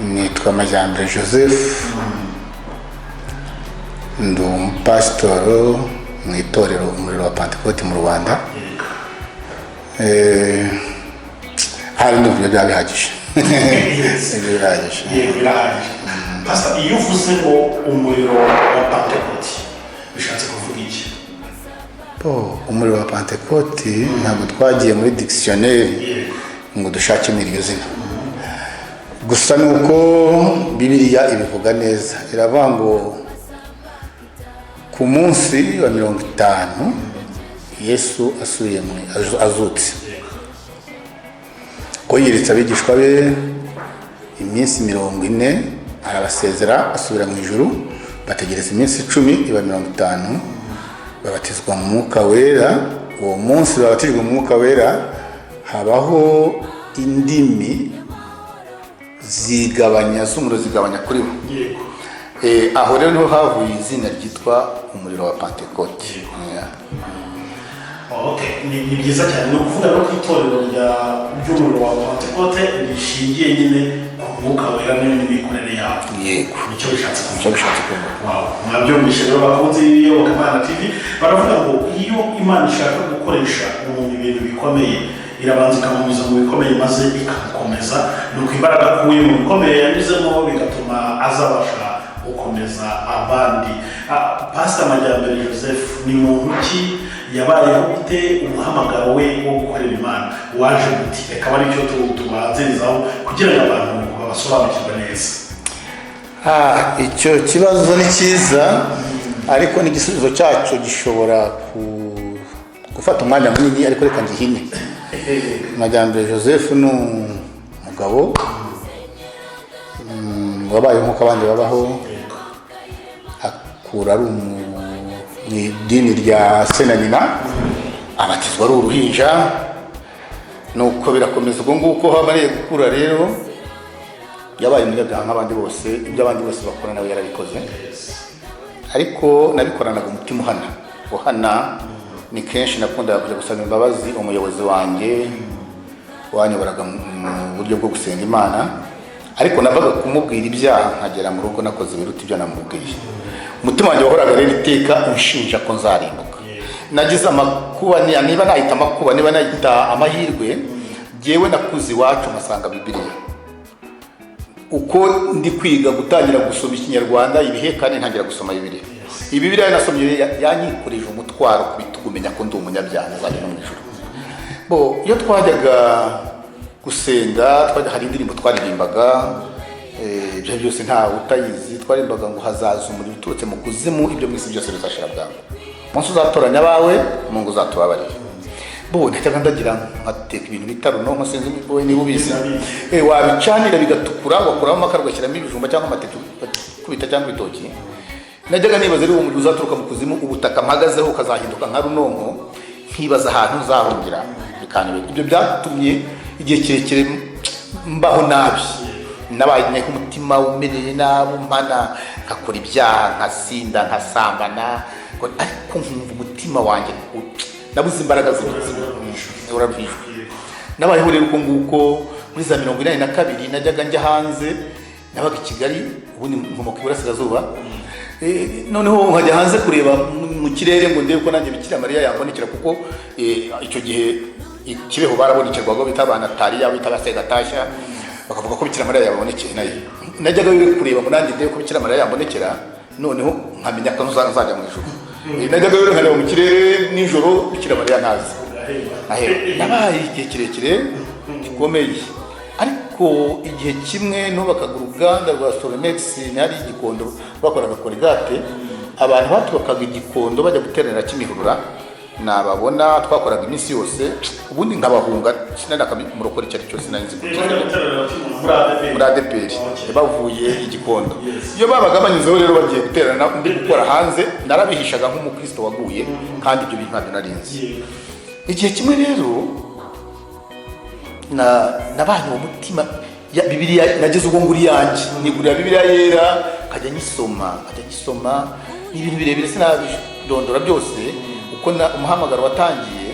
nitwa Majyambere Joseph ndi umupasitoro mu itorero umuriro wa Pentecote mu Rwanda. Hari n'uburyo byabihagije. Pastor, iyo uvuze ngo umuriro wa Pentecote bishatse kuvuga iki? Umuriro wa Pentecote ntabwo twagiye muri dictionnaire ngo dushakemo iryo zina. Gusa nuko Bibiliya ibivuga neza, iravuga ngo ku munsi wa 50 Yesu asubiye azutse, ko yiritse abigishwa be iminsi 40 arabasezera asubira mu ijuru, bategereza iminsi 10 iba 50 babatizwa mu mwuka wera. Uwo munsi babatijwe mu mwuka wera habaho indimi zigabanya kuri bo. Aho rero niho havuye izina ryitwa umuriro wa Pentecote. Okay, ni byiza cyane no kuvuga no kwitorero ry'umuriro wa Pentecote rishingiye nyine ku mwuka wera n'imikorere yawo. Yego, nicyo bishatse kuvuga. Wow, mwabyumvise rero bakunze Iyobokamana TV baravuga ngo iyo Imana ishaka gukoresha umuntu ibintu bikomeye irabanza ikamunyuza mu bikomeye maze ikamukomeza, nuko imbaraga akuye mu bikomeye yanyuzemo bigatuma azabasha gukomeza abandi. Pastor Majyambere Joseph ni muntu ki yabayeho gute umuhamagaro we wo gukorera Imana waje gute? Reka bari cyo tubanzirizaho kugira ngo abantu babasobanukirwe neza. Icyo kibazo ni cyiza, ariko n'igisubizo cyacu gishobora gufata umwanya munini, ariko reka ngihine. Majyambere Joseph ni umugabo wabaye nk'uko abandi babaho, akura ari mu idini rya se na nyina, abatizwa ari uruhinja, nuko birakomeza ubwo nguko hamariye gukura rero yabaye umunyabyaha nk'abandi bose, ibyo abandi bose bakora nawe yarabikoze, ariko nabikoranaga umutima uhana. Ni kenshi nakundaga kujya gusaba imbabazi umuyobozi wanjye wanyoboraga mu buryo bwo gusenga Imana, ariko navaga kumubwira ibyaha nkagera mu rugo nakoze ibiruta ibyo namubwiye. Umutima wanjye wahoraga rero iteka unshinja ko nzarimbuka. Nagize amakuba, niba nahita amakuba, niba nahita amahirwe, jyewe nakuze iwacu nkasanga Bibiliya. Uko ndi kwiga gutangira gusoma Ikinyarwanda ibihekane ntangira gusoma Bibiliya. Bibiliya nasomye yanyikurije umutwaro kubitugumenya ko ndi umunyabyaha nazajya no mu ijuru. Iyo twajyaga gusenga hari indirimbo twaririmbaga, ibyo byose nta utayizi, twaririmbaga ngo hazaza umuriro uturutse mu kuzimu, ibyo mwisi byose bizashira bwangu, umunsi uzatoranya abawe Mungu uzatubabarira. Najyaga ndagira nkateka ibintu bita runonko, sinzi wowe niba ubizi, wabicanira bigatukura, wakuramo amakara ugashyiramo ibijumba cyangwa amateke kubita cyangwa ibitoki. Najyaga nibaza rero uwo muriro uzaturuka mu kuzimu, ubutaka mpagazeho ukazahinduka nka runonko, nkibaza ahantu uzahungira bikanibera. Ibyo byatumye igihe kirekire mbaho nabi, nabaye umutima umereye nabi, mpana nkakora ibyaha, nkasinda, nkasambana, ariko nkumva umutima wanjye nabuze imbaraga z'ubuzima urabijwe. Nabayeho rero uko nguko muri za 82 najyaga njya hanze, nabaga i Kigali, ubundi nkomoka iburasirazuba, noneho nkajya hanze kureba mu kirere ngo ndebe ko nanjye Bikira Mariya yambonekera, kuko icyo gihe Kibeho barabonekerwaga bita Nataliya, bita Segatashya, bakavuga ko Bikira Mariya yabonekeye nayo. Najyaga kureba ngo nanjye ndebe ko Bikira Mariya yambonekera, noneho nkamenya ko nzajya mu ijuru. Najyaga rero nkareba mu kirere nijoro Bikira Mariya ntazi. Nabaye igihe kirekire gikomeye, ariko igihe kimwe nubakaga uruganda rwa Solomex ntari Gikondo, bakoraga Colgate, abantu baturukaga Gikondo bajya guterera Kimihurura, nababona twakoraga iminsi yose, ubundi nkabahunga sinanaka murokora icyo cyose nanzi muri ADPR bavuye Igikondo. Iyo babaga banyuzeho rero bagiye guterana ndi gukora hanze, narabihishaga nk'umukristo waguye, kandi ibyo bintu ntabyo narinzi. Igihe kimwe rero nabaye mu mutima ya Bibiliya, nageze ubwo nguri yanjye nigurira Bibiliya yera, nkajya nyisoma, n'ibintu birebire sinabidondora byose uko umuhamagaro watangiye,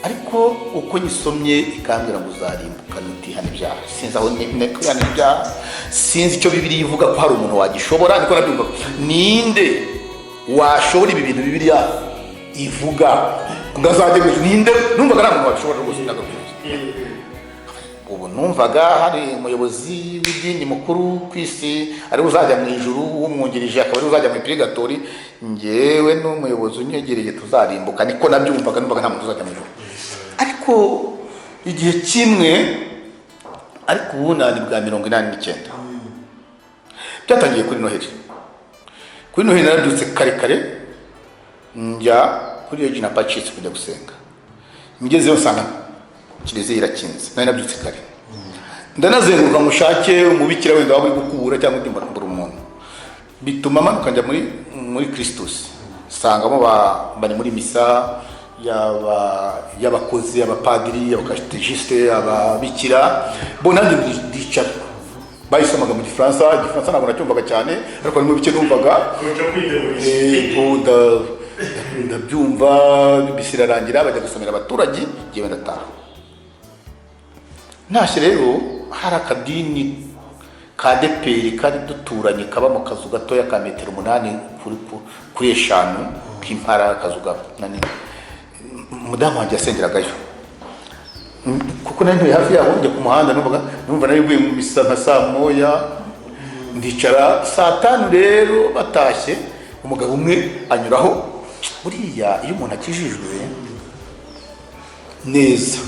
ariko uko nyisomye ikambira ngo uzarimbuka. kandi utihana ibyaha. Sinzi aho kwihana ibyaha, sinzi icyo Bibiliya ivuga ko hari umuntu wagishobora, niko nabyumva. Ninde washobora ibi bintu Bibiliya ivuga ngo azajye mu ijuru? Ninde? Numvaga nta muntu wabishobora rwose. Ubu numvaga hari umuyobozi w'idini mukuru ku isi ari uzajya mu ijuru, umwungirije akaba ari uzajya mu purigatori, njyewe n'umuyobozi unyegereye tuzarimbuka, niko nabyumvaga. Numvaga nta muntu uzajya mu ijuru. Ariko igihe kimwe, ariko ubunani bwa 89 byatangiye kuri Noheli. Kuri Noheli narabyutse kare kare njya kuri Regina Pacis kujya gusenga. Ngezeyo nsanga kiliziya irakinze, nari nabyutse kare. Ndanazenguruka mushake umubikira wenda waba uri gukubura cyangwa undi mbura umuntu. Bituma manuka njya muri Kristus. Sangamo bari muri misa y'abakozi, abapadiri, abakatechiste, ababikira. Bo nanjye ndicara. Bayisomaga mu Gifaransa ntabwo nacyumvaga cyane, ariko ni mu bike numvaga. Ndabyumva bisirarangira, bajya gusomera abaturage, ngewe ndataha. Ntashye rero hari akadini ka ADEPR kari duturanye, kaba mu kazu gatoya ka metero 8 kuri 5 k'impara, akazu nani. Mudamu wanjye yasengeragayo kuko nari ntuye hafi yaho, njya ku muhanda. Numva nari guye mu misa nka saa moya, ndicara. Saa 5 rero batashye, umugabo umwe anyuraho. Buriya iyo umuntu akijijwe neza,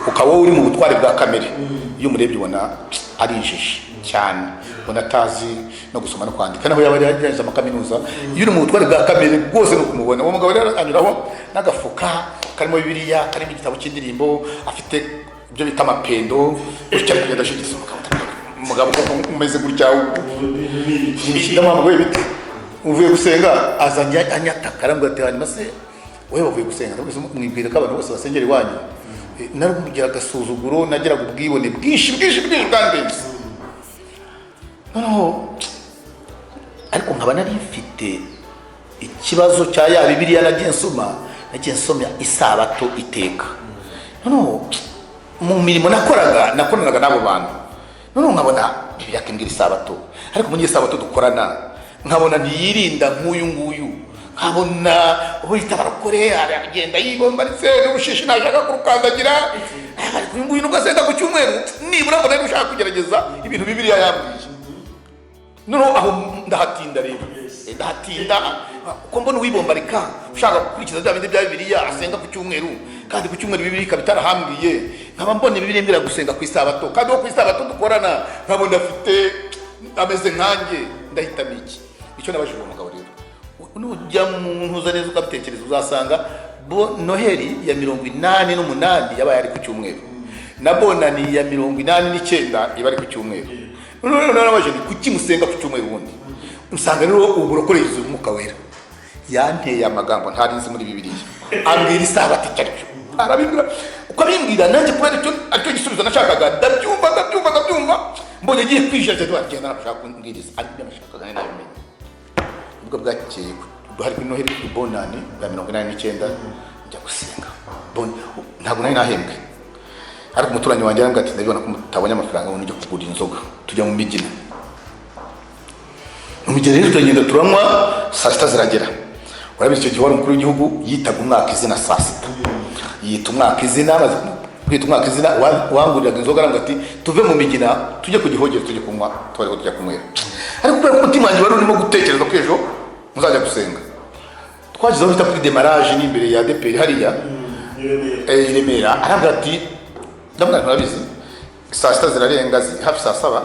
ukaba uri mu butware bwa kamere, iyo umurebye ubona ari injiji cyane, ubona atazi no gusoma no kwandika, naho yaba yaragize amakaminuza. Iyo uri mu butware bwa kamere rwose no kumubona. Uwo mugabo rero anyuraho n'agafuka karimo Bibiliya, karimo igitabo cy'indirimbo, afite ibyo bita amapendo, gutya kugenda ashigiza umugabo umeze gutya. Ndamwambaye bite uvuye gusenga? Azanye anyataka arambwira ati hanyuma se wowe wavuye gusenga? Mwibwira ko abantu bose basengera iwanyu? Narugira agasuzuguro, nagiraga ubwibone bwinshi kandi noneho, ariko nkaba nari mfite ikibazo cya ya Bibiliya nagiye nsoma isabato iteka. Noneho mu mirimo nakoranaga n'abo bantu, noneho nkabona Bibiliya kimbwira isabato, ariko mu gihe isabato dukorana nkabona ntiyirinda nk'uyu nguyu, nkabona uhita barakore aragenda yibombaritse n'ubushishi nashaka kurukandagira, ariko uyu nguyu nubwo asenda ku cyumweru nibura mbona ushaka kugerageza ibintu Bibiliya yambwiye. Noneho aho ndahatinda rero, uko mbona uwibombarika ushaka gukurikiza bya bindi bya Bibiliya, asenga ku cyumweru, kandi ku cyumweru Bibiliya ikaba itarahambwiye. Nkaba mbona Bibiliya imbwira gusenga ku isabato, kandi wo ku isabato dukorana nkabona afite ameze nkanjye. Ndahitamo iki? Icyo nabajije uwo mugabo rero, nujya mu ntuza neza ukabitekereza, uzasanga Noheli ya 88 yabaye ari ku cyumweru, na Bonani ya 89 iba ari ku cyumweru. Noneho nabajije kuki musenga ku cyumweru ubundi? Usanga rero uburokore yuzuye Umwuka Wera. Yanteye amagambo ntarinzi muri Bibiliya, ambwira isabato icyo aricyo, arabimbwira. Uko abimbwira nanjye kubera icyo gisubizo nashakaga, ndabyumva. Mbonye agiye kwishyira cyane, agenda arashaka kumbwiriza, ariko nashakaga nabimenye. Ubwo bwakeye duhari kuri Noheli kuri Bonani bwa 89 njya gusenga. Ntabwo nari nahembwe, ariko umuturanyi wanjye arambwira ati ndabibona ko mutabonye amafaranga ngo nijye kugura inzoga, tujya mu migina. Umugeni rero turagenda turanywa, saa 6 ziragera. Urabizi icyo gihe wari umukuru w'igihugu yitaga umwaka izina saa 6. Yita umwaka izina, amaze kwita umwaka izina, wanguriraga inzoga arambwira ati tuve mu migina tujye ku Gihogere tujye kunywa, twari tujya kunywera. Ariko kubera ko umutima wanjye wari urimo gutekereza ko ejo muzajya gusenga, twagizeho bita kuri demarage n'imbere ya ADEPR hariya i Remera. Arambwira ati ndamubwira nturabizi saa 6 zirarenga, hafi saa 7,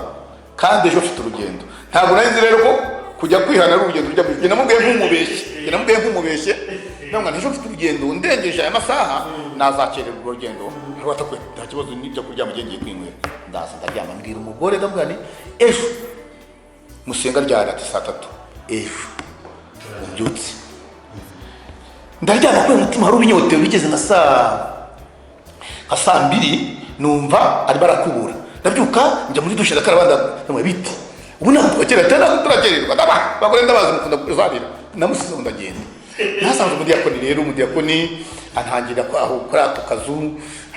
kandi ejo mfite urugendo. Ntabwo nari nzi rero ko kujya kwihana urugendo rujya mu namubwiye nk'umubeshye. Ndamubwira ejo mfite urugendo, ndengeje aya masaha nazakererwa urugendo. Watakwe nta kibazo n'ibyo kurya mugiye kwinywera. Ndaryama mbwira umugore, ndamubwira ni ejo musenga ryari? Ati saa 3. Ejo mbyutse ndaryama kuri umutima hari ubinyotewe, bigeze na saa 2 numva ari barakubura. Ndabyuka njya muri dushe ndakarabanda, ndamwe biti ubu ntabwo turakererwa, bagore ndabazi mukunda kuzabira, namusize ndagenda. nasanze umudiyakoni rero umudiyakoni antangira ko aho kuri ako kazu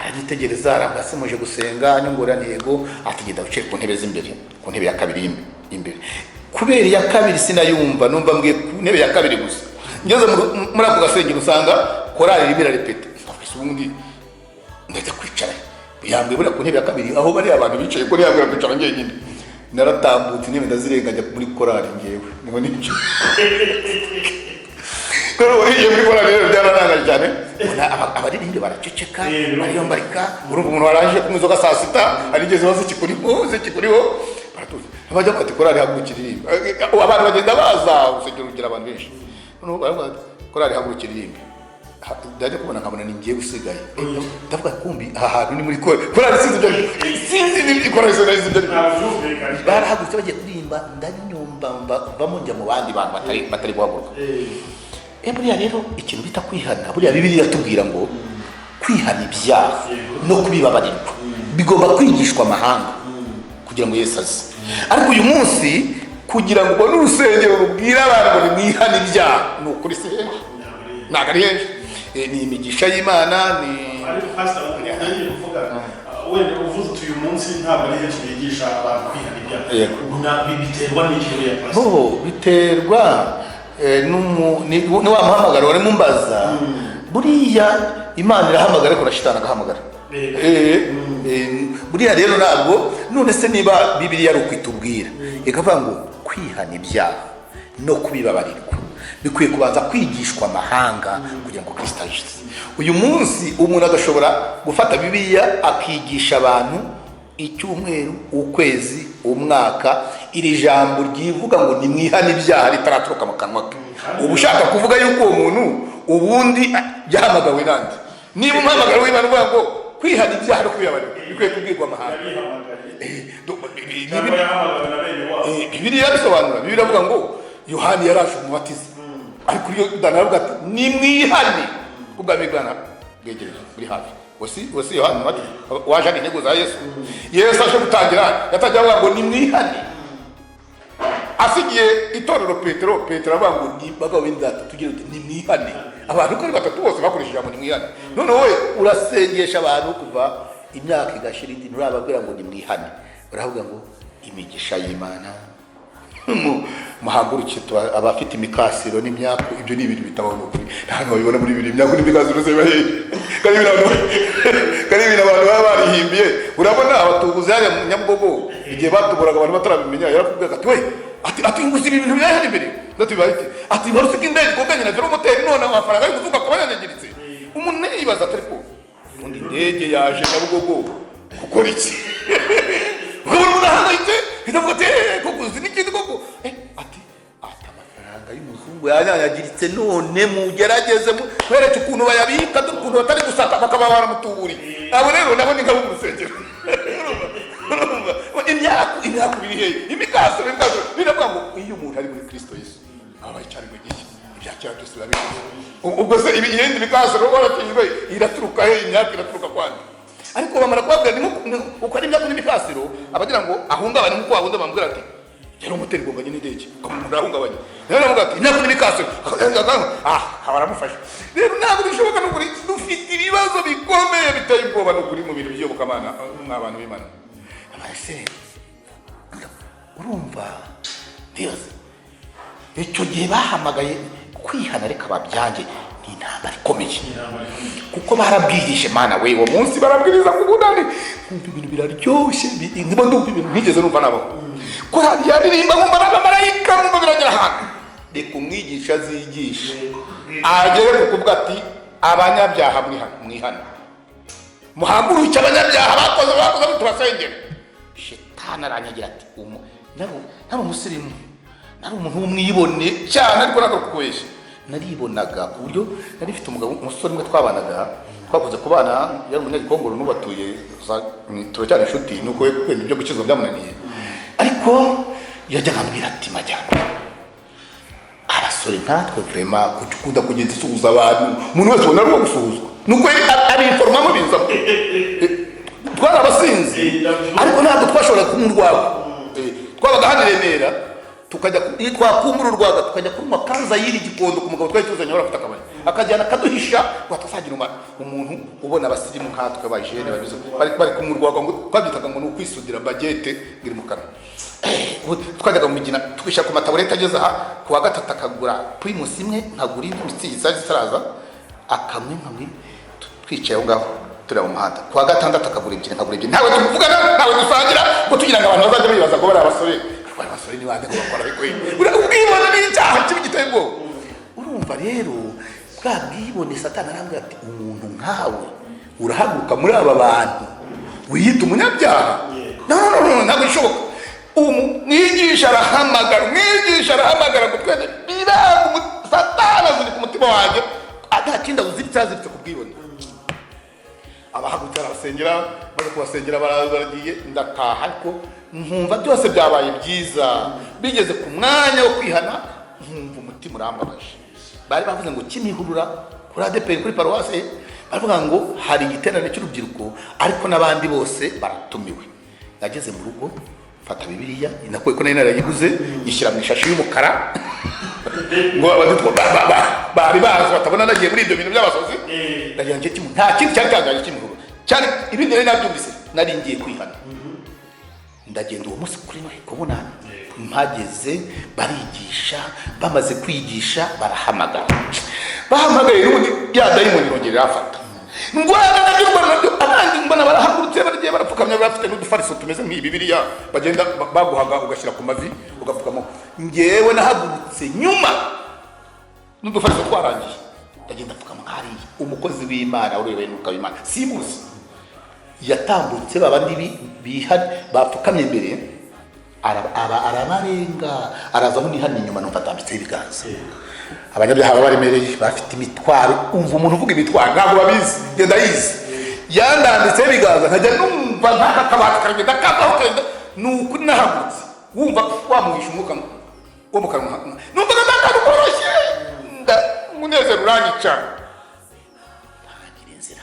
aragitegereza arabasemuje gusenga nyungurana yego atigenda uciye ku ntebe z'imbere ku ntebe ya kabiri imbere kubera ya kabiri sinayumva numva mbwiye ku ntebe ya kabiri gusa ngeze muri ako gasengero usanga korali rimira repete ubundi ndajya kwicara yambwiye buri ku ntebe ya kabiri aho bari abantu bicaye ko yambwiye kwicara njyenyine naratambutse intebe ndazirenganya muri korali ngewe niho nicyo kuri iyo muri korali rero byaranangaje cyane abaririmbi baraceceka bariyo mbarika urumva umuntu waraje ku muzoga saa sita arigeze zikikuriho baratuza abajya bati korali hagurukiririmba abantu bagenda baza usengero rugira abantu benshi noneho baravuga korali hagurukiririmba ndaje kubona nkabona ni ngiye usigaye ndavuga kumbi aha hantu ni muri korali sinzi ni korali sinzi barahagurutse bagiye kuririmba ndanyumva bamo njya mu bandi bantu batari guhaguruka buriya rero ikintu bita kwihana buriya Bibiliya iratubwira ngo kwihana ibyaha no kubibabarirwa bigomba kwigishwa amahanga kugira ngo Yesu aze ariko uyu munsi kugira ngo ubone urusengero rubwira abantu ngo nimwihane ibyaha ni ukuri si henshi ntabwo ari henshi ni imigisha y'Imana ni ariko pastor ngiye kuvuga wenda uvuze uyu munsi ntabwo ari henshi bigisha abantu kwihana ibyaha biterwa n'iki ya pastor biterwa ni wa muhamagaro wari mumbaza buriya Imana irahamagara ariko na shitani agahamagara buriya rero ntabwo none se niba Bibiliya ari ukwitubwira ikavuga ngo kwihana ibyaha no kubibabarirwa bikwiye kubanza kwigishwa amahanga kugira ngo Kristo aje uyu munsi umuntu agashobora gufata Bibiliya akigisha abantu icyumweru ukwezi umwaka iri jambo ryivuga ngo nimwihane ibyaha ritaraturuka mu kanwa ke ubu ushaka kuvuga yuko uwo muntu ubundi yahamagawe nande niba umuhamagaro w'Imana uvuga ngo kwihana ibyaha no kubibabarira bikwiye kubwirwa amahanga Bibiliya bisobanura Bibiliya avuga ngo Yohani yaraje umubatiza ariko iyo danavuga ati nimwihane ubwami bw'Imana bwegereje buri hafi wasi Yohani umubatiza waje ari intego za Yesu aje gutangira yatangira avuga ngo nimwihane asigiye itorero Petero avuga ngo ni bagabo b'indata tugira uti nimwihane abantu kuri batatu bose bakoresheje ijambo nimwihane none wowe urasengesha abantu kuva imyaka igashira indi nurababwira ngo nimwihane uravuga ngo imigisha y'Imana muhaguruke abafite imikasiro n'imyaka ibyo ni ibintu bitabaho kuri ntabwo babibona muri ibintu imyaka n'imikasiro se bahe kari ibintu abantu baba barihimbiye urabona abatubuzi hariya mu Nyabugogo igihe batuburaga abantu batarabimenya yaravugaga ati we ati nguzi ibintu byahari imbere ndatubibaye ati barusika indege koganye na velomoteri none amafaranga ari kuvuga ko banyanyagiritse umuntu yibaza atari ko undi ndege yaje Nyabugogo gukora iki umuntu ahangayitse ndavuga ati kuguzi n'ikindi koko ati amafaranga y'umuzungu yanyanyagiritse none mugerageze kwereka ukuntu bayabika ukuntu batari gusaka bakaba baramutuburi abo rero nabo ni ngabo urusengero imyaka biri hehe imikasiro biravuga ngo iyo umuntu ari muri Kristo Yesu aba yicara mu gihe ibyakira byose birabizi ubwo se ibindi mikasiro barakinwe iraturuka he imyaka iraturuka kwandi ariko bamara kubabwira ni uko ari imyaka n'imikasiro abagira ngo ahungabane nk'uko wabunda bambwira ati yari umuteri gonganye n'indege umuntu ahungabanye rero navuga ati imyaka n'imikasiro baramufasha rero ntabwo bishoboka n'ukuri dufite ibibazo bikomeye biteye ubwoba n'ukuri mu bintu by'iyobokamana nk'abantu b'Imana abase urumva ndibaza icyo gihe bahamagaye kwihana reka babyange ni intambara ikomeye kuko barabwirije Mana we uwo munsi barabwiriza ku bunani ibintu biraryoshye ndimo ndumva ibintu ntigeze numva nabo ko yaririmba nkumva n'abamarayika nkumva biragera ahantu reka umwigisha azigisha agere kukuvuga ati abanyabyaha mwihana muhaguruke abanyabyaha bakoze tubasengere shitani aranyagira ati nari umusirimu nari umuntu w'umwibone cyane ariko ntabwo kukoresha naribonaga ku buryo nari mfite umusore umwe twabanaga twakoze kubana yari umunyagikongoro n'ubatuye turacyari inshuti nuko we kwenda ibyo gukizwa byamunaniye ariko yajyaga ambwira ati majyana abasore nkatwe vrema kujya kugenda isuhuza abantu umuntu wese ubona arimo gusuhuzwa nuko abiforoma mu biza twari abasinzi ariko ntabwo twashobora kumurwara twabaga hano i Remera tukajya twakumura urwaga tukajya kunywa kanza yiri gikondo ku mugabo twari tuzanye barafite akabari akajyana akaduhisha batazagira umuntu ubona abasirimu nkatwe bajene babizo bari kumurwaga ngo twabyitaga ngo n'ukwisudira bagete ngiri mu kanwa twajyaga mu migina twisha ku matabureta ageze aha ku wa gatatu akagura primus imwe nkagura indi mitsi zitaraza akamwe twicaye aho ngaho turi mu muhanda ku wa gatandatu akagura ebyiri nkagura ebyiri ntawe tuvugana ntawe dusangira ngo tugira ngo abantu bazajya bibaza ngo bari abasore ni bande ngo bakora bikoye ubwibone n'icyaha kibi giteye ubwoba urumva rero bwa bwibone satani arambwira ati umuntu nkawe urahaguruka muri aba bantu wiyita umunyabyaha no ntabwo bishoboka umwigisha arahamagara ngo twese biranga satani azuri ku mutima wanjye nta kindi aziritse ku bwibone abahagurutse arabasengera maze kubasengera baragiye ndataha ariko nkumva byose byabaye byiza bigeze ku mwanya wo kwihana nkumva umutima urambabaje bari bavuze ngo Kimihurura kuri ADP kuri paruwase baravuga ngo hari igiterane cy'urubyiruko ariko n'abandi bose baratumiwe nageze mu rugo fata Bibiliya inakoye ko nari narayiguze yishyira mu ishashi y'umukara ngo abaditwa bari bazi batabona nagiye muri ibyo bintu by'abasozi ndagira nje nta kindi cyari cyangaje Kimihurura cyane ibindi nari nabyumvise nari ngiye kwihana ndagenda uwo munsi kuri Noheli kubona mpageze barigisha bamaze kwigisha bahamagaye n'ubundi ya dayimoni irongera afata ngwana nabyo abandi mbona barahagurutse bagiye barapfukamye bafite n'udufariso tumeze nk'iyi Bibiliya bagenda baguhaga ugashyira ku mavi ugapfukamo ngewe nahagurutse nyuma n'udufariso twarangiye ndagenda apfukama hariya umukozi w'Imana urebeye n'uka w'Imana simuzi yatambutse babandi bapfukamye imbere arabarenga araza aho nihana inyuma numva atambitseho ibiganza abanyabyaha baremereye bafite imitwaro umva umuntu uvuga imitwaro ntabwo babizi genda yizi yandanditseho ibiganza nkajya numva nk'akabati karagenda kavaho kagenda nuko nahagurutse wumva wamuhisha umwuka wo mu kanwa numva n'akantu koroshye umunezero uranyica ntagira inzira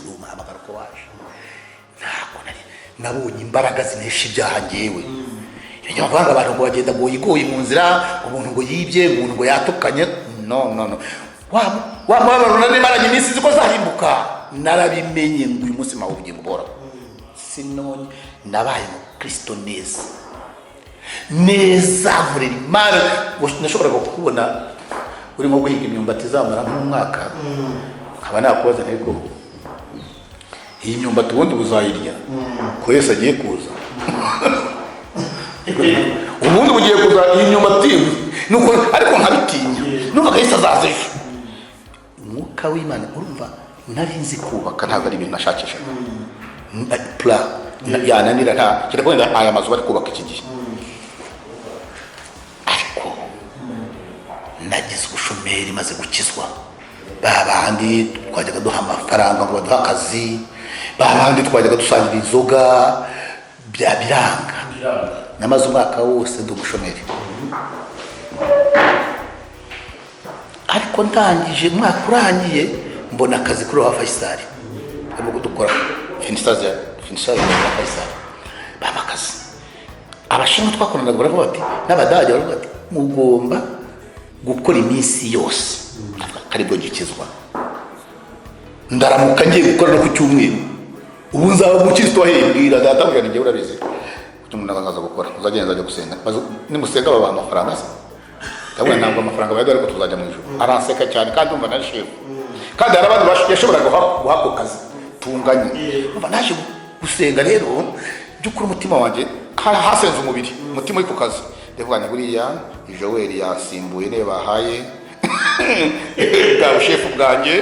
umuhamagaro ko waje ntabwo nabonye imbaraga zinesha ibyaha ngewe ibyo bavuga abantu ngo bagenda goyigoyi mu nzira umuntu ngo yibye umuntu ngo yatukanye no wa mubabaro nari maranye iminsi ziko zahimbuka narabimenye ngo uyu munsi mawe ubugingo bora sinone nabaye mu Kristo neza nkorera Imana nashoboraga kukubona urimo guhiga imyumbati izamara nk'umwaka nkaba nakubaza ntego iyi myumbati ubundi buzayirya ko Yesu agiye kuza ubundi bugiye kuza iyi myumbati nuko ariko nkabitinya numvaga Yesu azaza ejo umwuka w'Imana urumva nari nzi kubaka ntabwo ari ibintu nashakisha plan yananira nta kireko aya mazu bari kubaka iki gihe ariko nagize ubushomeri maze gukizwa babandi twajyaga duha amafaranga ngo baduha akazi babandi twajyaga dusangira inzoga biranga namaze umwaka wose ndi umushomeri ariko ndangije umwaka urangiye mbona akazi kuri wa Faisal arimo dukora finisage ya Faisal baba akazi abashinzwe twakoranaga baravuga bati n'abadage baravuga bati mugomba gukora iminsi yose karibwo gikizwa ndaramuka ngiye gukora no ku cyumweru ubu nzaba mu Kristo wahembwira data bwana ngiye urabizi umuntu nagaza gukora uzagenda ajya gusenga nimusenga baba amafaranga se cyangwa ntabwo amafaranga bayado ariko tuzajya mu ijuru aranseka cyane kandi umva nashefu kandi hari abantu yashoboraga guhabwa akazi tunganye umva naje gusenga rero by'ukuri umutima wanjye hasenze umubiri umutima uri ku kazi ndevuganye buriya Joel yasimbuye ne bahaye bwa shefu bwanjye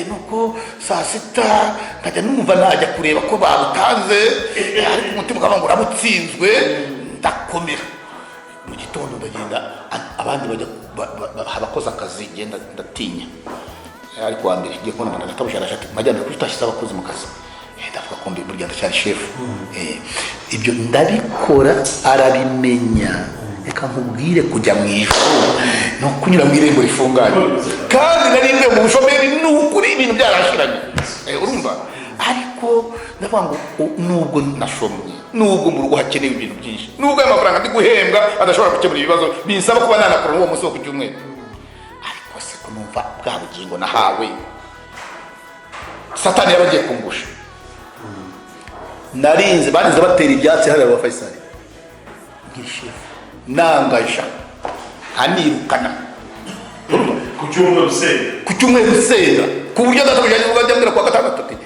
nuko saa sita nkajya numva najya kureba ko babutanze ariko umutima ukaba urabutsinzwe ndakomera mu gitondo ndagenda abandi bajya abakoze akazi genda ndatinya ariko wa mbere ngiye kubona ndatabujara ati majyana kuri utashyize abakozi mu kazi ndavuga ko mbi burya ndacyari shefu ibyo ndabikora arabimenya reka nkubwire kujya mu ijuru no kunyura mu irembo rifunganye kandi narinde mu bushomeri n'ukuri ibintu byarashiranye urumva ariko ndavuga ngo nubwo nashomye, nubwo mu rugo hakenewe ibintu byinshi, nubwo ayo mafaranga ndi guhembwa adashobora gukemura ibibazo binsaba kuba nanakora uwo munsi wo ku cyumweru, ariko se ko numva bwa bugingo nahawe Satani yabagiye kungusha. Narinze barinze batera ibyatsi hariya ba Faisal nkishefu nangaja anirukana ku cyumweru senga ku buryo ndatabujanye ubajya kwa gatandatu ati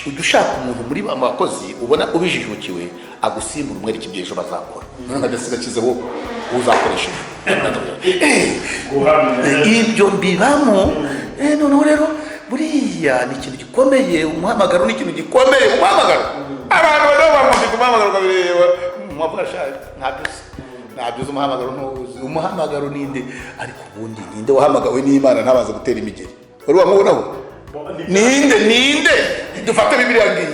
ujya ushaka umuntu muri abakozi ubona ubijijukiwe agusimbura umwereka ibyo ejo bazakora nkagasiga kizeho uzakoresha ibyo mbibamo. Noneho rero buriya ni ikintu gikomeye, umuhamagaro ni ikintu gikomeye. Umuhamagaro abantu bari bamufite umuhamagaro kabireba mwavuga ntabyuze umuhamagaro ntuzi umuhamagaro ninde, ariko ubundi ninde wahamagawe n'Imana ntabaza gutera imigeri? Wari wamubonaho ninde? Dufate Bibiliya ngiyi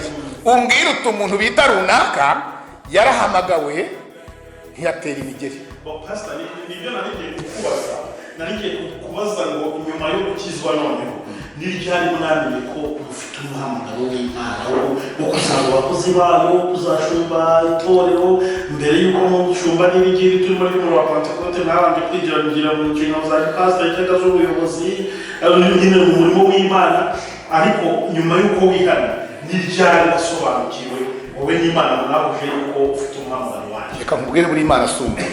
umbwira uti umuntu bita runaka yarahamagawe ntiyatera imigeri. Pastor nibyo narigiye kubaza ngo nyuma yo gukizwa noneho niryari munamenye ko ufite umuhamagaro w'Imana wo kuzaba abakozi bayo, kuzashumba itorero mbere yuko mushumba n'ibigiri turi muri mu Pentecote n'abandi kwigira mu nshingano za pastor cyangwa z'ubuyobozi nyine mu murimo w'Imana, ariko nyuma yuko wihana niryari wasobanukiwe wowe n'Imana munahuje yuko ufite umuhamagaro wanjye? Reka nkubwire buri Imana si umuntu.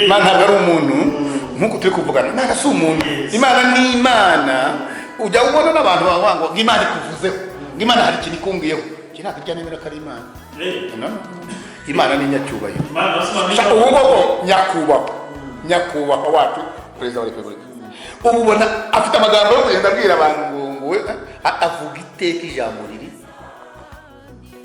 Imana ntabwo ari umuntu nk'uko turi kuvugana. Imana si umuntu, Imana ni Imana. Ujya ubona n'abantu bavuga ngo Imana ikuvuzeho, Imana hari ikintu ikungiyeho, iki ntabwo ijya nemera ko ari Imana. Imana ni nyacyubahiro. Ubwo nyakubahwa wacu perezida wa repubulika ubona afite amagambo yo kugenda abwira abantu ngo avuga iteka ijambo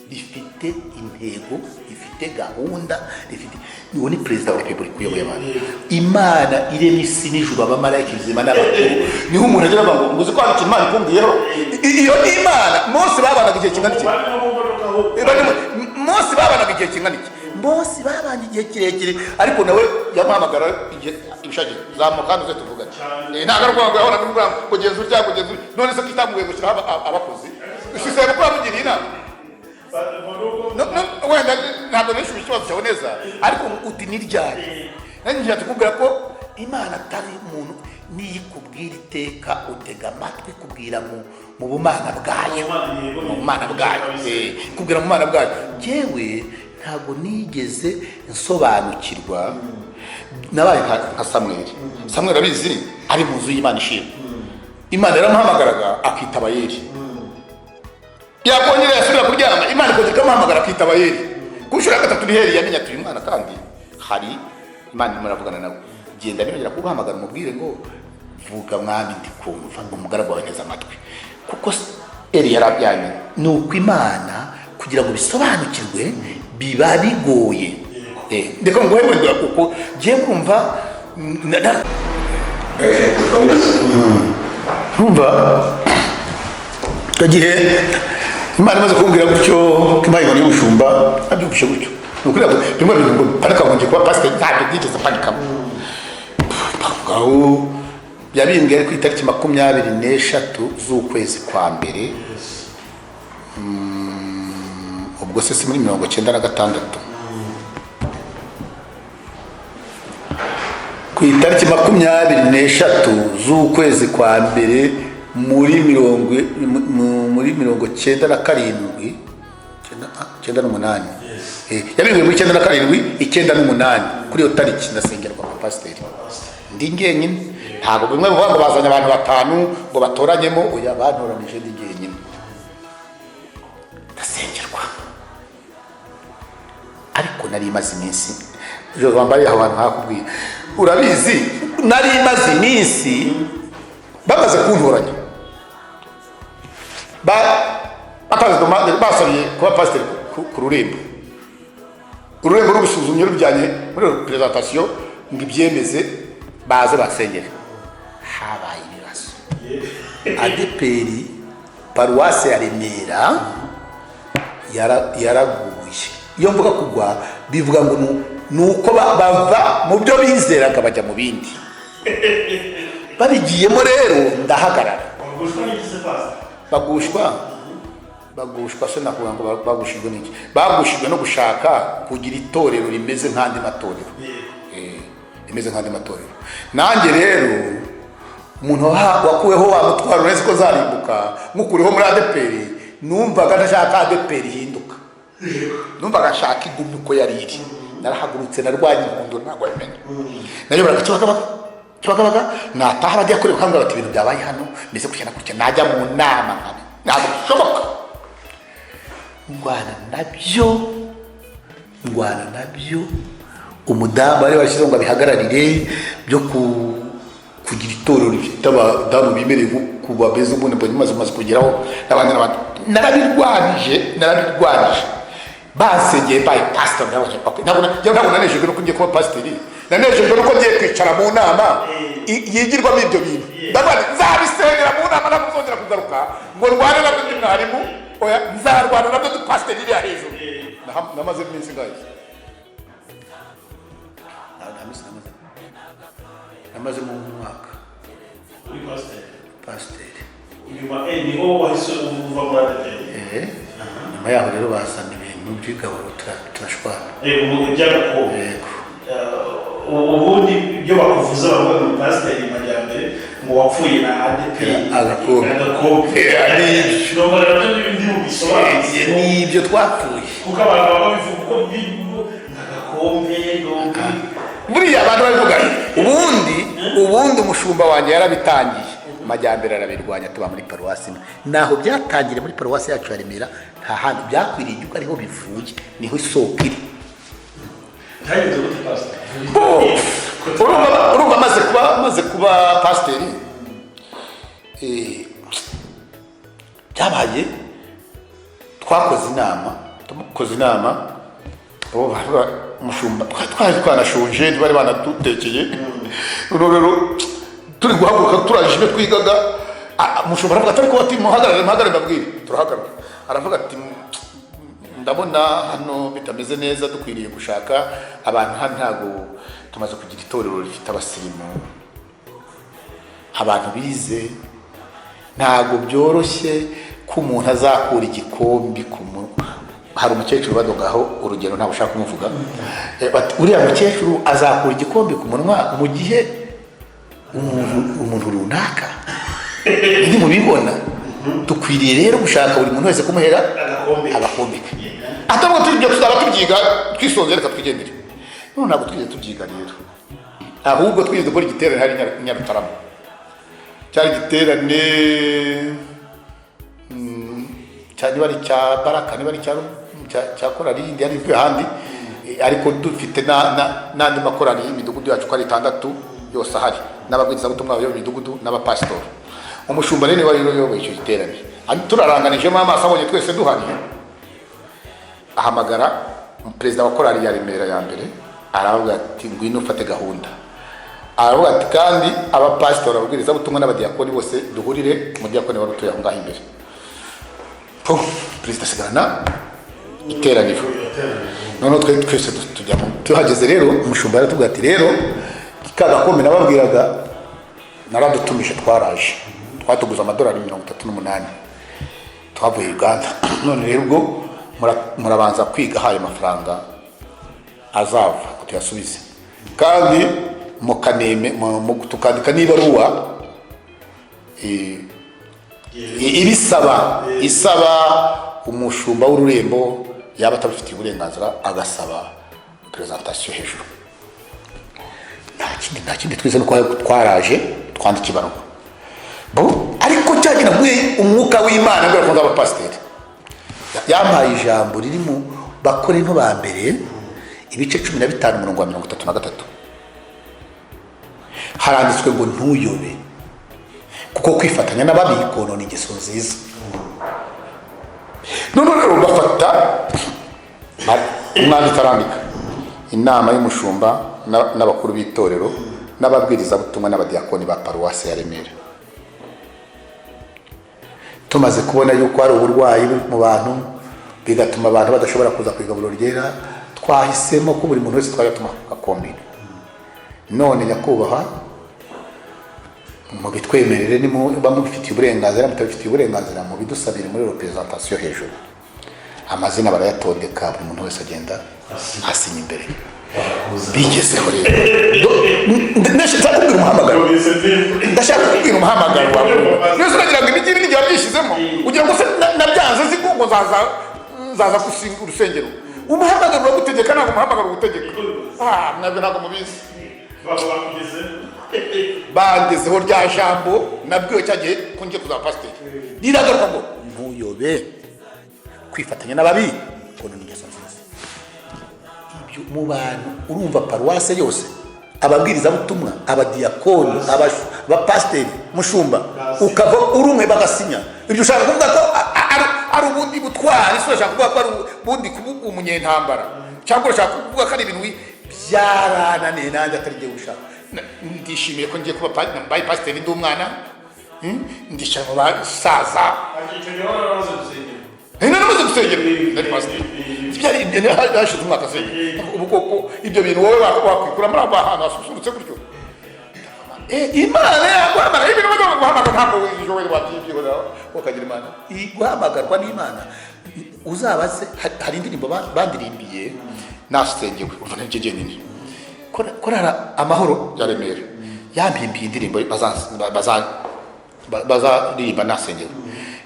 rifite intego, rifite gahunda, rifite uwo ni perezida wa repubulika uyoboye abantu. Imana irema isi n'ijuru, abamarayika bizima n'abakuru, niho umuntu agira ngo uzi ko hari ikintu Imana ikumbiyeho. Iyo ni Imana. Mose babanaga igihe kingana iki? Mose babanaga igihe kingana iki? Mose babanye igihe kirekire, ariko nawe yamuhamagara igihe ibishake zamuka nze tuvugane. Ntabwo ari ngo yahora kuvuga ngo kugeza urya none se kitamuye gushyiraho abakozi ishyize gukora mugiriye inama. Wenda ntabwo nishyura ikibazo cyawe neza, ariko uti niryari nanjye tukubwira ko Imana atari umuntu. Niyo ikubwira iteka utega amatwi, kubwira mu bumana bwayo, mu bumana bwayo, kubwira mu bumana bwayo. Jewe ntabwo nigeze nsobanukirwa, nabaye nka Samweli abizi ari mu nzu y'Imana ishimwe. Imana yaramuhamagaraga akitaba Yeri, yakongera yasubira kuryama, Imana ikongera ikamuhamagara akitaba Yeri. Kushura gatatu ni Heli yamenya turi Imana, kandi hari Imana irimo iravugana nawe. Genda nongera kuguhamagara umubwire ngo vuga mwami ndikumva, ngo umugaragu wawe neza amatwi, kuko Eli yarabyanye. Ni uko Imana kugira ngo bisobanukirwe biba bigoye. Ndeka ngo wewe uko giye kumva kagihe Imana imaze kumbwira gutyo ko Imana y'ubushumba abyumvishe gutyo. Nukuri ngo bimwe ngo paraka ngo kwa pastor ntabwo byigeze panika. Ngaho yabimbwiye ku itariki 23 z'ukwezi kwa mbere, ubwo se si muri 1996. Ku itariki 23 z'ukwezi kwa mbere muri 1997 98 yabimbwiye muri 97 98 kuri iyo tariki ndasengerwa kwa pasiteri ndi ngenyine. Ntabwo bimwe bivuga ngo bazanye abantu batanu ngo batoranyemo, oya bantoranije ndi ngenyine ndasengerwa. Ariko nari maze iminsi jo bambaye abantu hakubwiye, urabizi nari maze iminsi bamaze kuntoranya basabiye kuba pasiteri ku rurembo rw'ubusuzumyi rujyanye muri presentation ngo ibyemeze baze basengere. Habaye ibibazo. ADPR paruwase ya Remera yaraguye. Iyo mvuga kugwa bivuga ngo nuko bava mu byo bizeraga bajya mu bindi. Babigiyemo rero ndahagarara. Bagushwa bagushwa se nakuvuga ngo bagushijwe n'iki, bagushijwe no gushaka kugira itorero rimeze nk'andi matorero, rimeze nk'andi matorero. Nanjye rero umuntu wakuweho wa mutwaro uretse ko zarimbuka mukuriho muri ADPR, numvaga ndashaka ADPR ihinduka, numvaga nshaka igumye uko yari iri. Narahagurutse narwanya impundu ntabwo yamenye, nayoboraga Kibagabaga nataha bajya kure bakambwira bati ibintu byabaye hano mbese kujya nakujya najya mu nama ntabwo bishoboka. Ndwana nabyo umudamu bari barashyizeho ngo abihagararire byo kugira itorero rifite abadamu bimereye kuba beza ubundi mbonye maze kugeraho n'abandi narabirwanije basengeye bayi pastor ntabwo nanejejwe no kugiye kuba pasiteri, nanejejwe nuko ngiye kwicara mu nama yigirwamo ibyo bintu. Ndabona nzabisengera mu nama ntabwo nzongera kugaruka ngo rwane nabyo ndi mwarimu, oya nzarwana nabyo ndi pasiteri iri hejuru. Namaze iminsi ngahe? Namaze mu mwaka uri pasiteri. niho wahise uva muri ADPR? Nyuma yaho rero bazana ibintu by'igaburo turashwana. Ubundi ibyo bakuvuza bavuga ngo pasiteri Majyambere ngo wapfuye na ADPR agakombe n'ibyo twapfuye kuko abantu baba bivuga ko agakombe buriya abantu bavuga ubundi umushumba wanjye yarabitangiye, Majyambere arabirwanya tuba muri paruwasi naho byatangire muri paruwasi yacu ya Remera, nta handi byakwiriye yuko ariho bivuye, niho isoko iri. Urumva maze kuba pasiteri byabaye twakoze inama umushumba twari twanashonje bari banadutekeye rero turi guhaguruka turaje ibyo twigaga, umushumba aravuga atari ko ati muhagarare mbabwire, turahagarara. Aravuga ati ndabona hano bitameze neza, dukwiriye gushaka abantu hano, ntabwo tumaze kugira itorero rifite abasirimu, abantu bize, ntabwo byoroshye ko umuntu azakura igikombe hari umukecuru badogaho urugero ntabwo ushaka kumuvuga, uriya mukecuru azakura igikombe ku munwa mu gihe umuntu runaka ndi mubibona. Dukwiriye rero gushaka buri muntu wese kumuhera agakombe ke, atabwo tujya tuzaba tubyiga twisonze reka twigendere. None ntabwo twigeze tubyiga rero, ahubwo twigeze gukora igiterane hari Nyarutarama, cyari igiterane niba ari cya Baraka niba ari cya korali yindi yari ivuye ahandi, ariko dufite n'andi makorali y'imidugudu yacu ko ari 6 yose ahari, n'ababwirizabutumwa bayo imidugudu n'abapasitori. Umushumba rero wari yoboye icyo giterane, turaranganijemo amaso abonye twese duhari, ahamagara perezida wa korali ya Remera ya mbere, aravuga ati ngwino ufate gahunda. Aravuga ati kandi abapasitori ababwirizabutumwa n'abadiyakoni bose duhurire mu diyakoni wari utuye aho ngaho imbere. Perezida asigarana iteraniro, noneho twese tujyamo. Tuhageze rero umushumba yaratubwira ati rero kagakombe nababwiraga naradutumije, twatuguze amadolari 38 twavuye Uganda. None rero ubwo murabanza kwiga hayo mafaranga azava tuyasubize, kandi mukaneme tukandika n'ibaruwa isaba umushumba w'ururembo yaba atabifitiye uburenganzira agasaba presentation hejuru. Nta kindi twize no twaraje twandika ibaruwa, ariko cyagira umwuka w'Imana ngo akunda abapasiteri yampaye ijambo riri mu Bakorinto ba mbere ibice 15:33 haranditswe ngo ntuyobe kuko kwifatanya n'ababi konona ingeso nziza. None rero bafata umwanditsi arandika inama y'umushumba n'abakuru b'itorero n'ababwirizabutumwa n'abadiyakoni ba paruwasi ya Remera. Tumaze kubona yuko hari uburwayi mu bantu bigatuma abantu badashobora kuza kwigaburo ryera, twahisemo ko buri muntu wese twayatuma gakombe. None nyakubahwa mu bitwemerere niba mubifitiye uburenganzira mutabifitiye uburenganzira mu bidusabire muri representation hejuru. Amazina barayatondeka, buri muntu wese agenda asinya imbere. Bigezeho rero ndashaka kubwira umuhamagaro, ndashaka kubwira umuhamagaro wawe. Yesu aragira ngo ibigiri n'igihe byishizemo ugira ngo nabyanze ziko ngo zaza gusinga urusengero. Umuhamagaro wagutegeka ntabwo umuhamagaro ugutegeka. Mwebwe ntabwo mubizi. Bangezeho rya jambo nabwiwe cyagihe ko ngiye kuzaba pasiteri. Riragaruka ngo ntuyobe kwifatanya n'ababi kono n'ingeso nziza. Ibyo mu bantu urumva paruwase yose, ababwiriza butumwa, abadiyakoni, abapasiteri, mushumba, ukava urumwe bagasinya. Ibyo ushaka kuvuga ko ari ubundi butwari, so ushaka kuvuga ko ari ubundi kuvuga umunyentambara, cyangwa ushaka kuvuga ko ari ibintu byarananiye nanjye atari byo ushaka. Ndishimiye ko ngiye kuba pasiteri ndi umwana, ndishaka mu basaza. Namaze gusengera ndari pasiteri. Hashize umwaka se ubu koko ibyo bintu wowe wakwikura muri aba hantu hasusurutse gutyo. Imana yaguhamagara ibintu baguhamagara ntabwo Joel watibye wakagira Imana. Guhamagarwa n'Imana uzabaze, hari indirimbo bandirimbiye nasengewe uva n'ibyo nini. Korara amahoro ya Remera yampimbiye indirimbo bazaririmba nasengewe.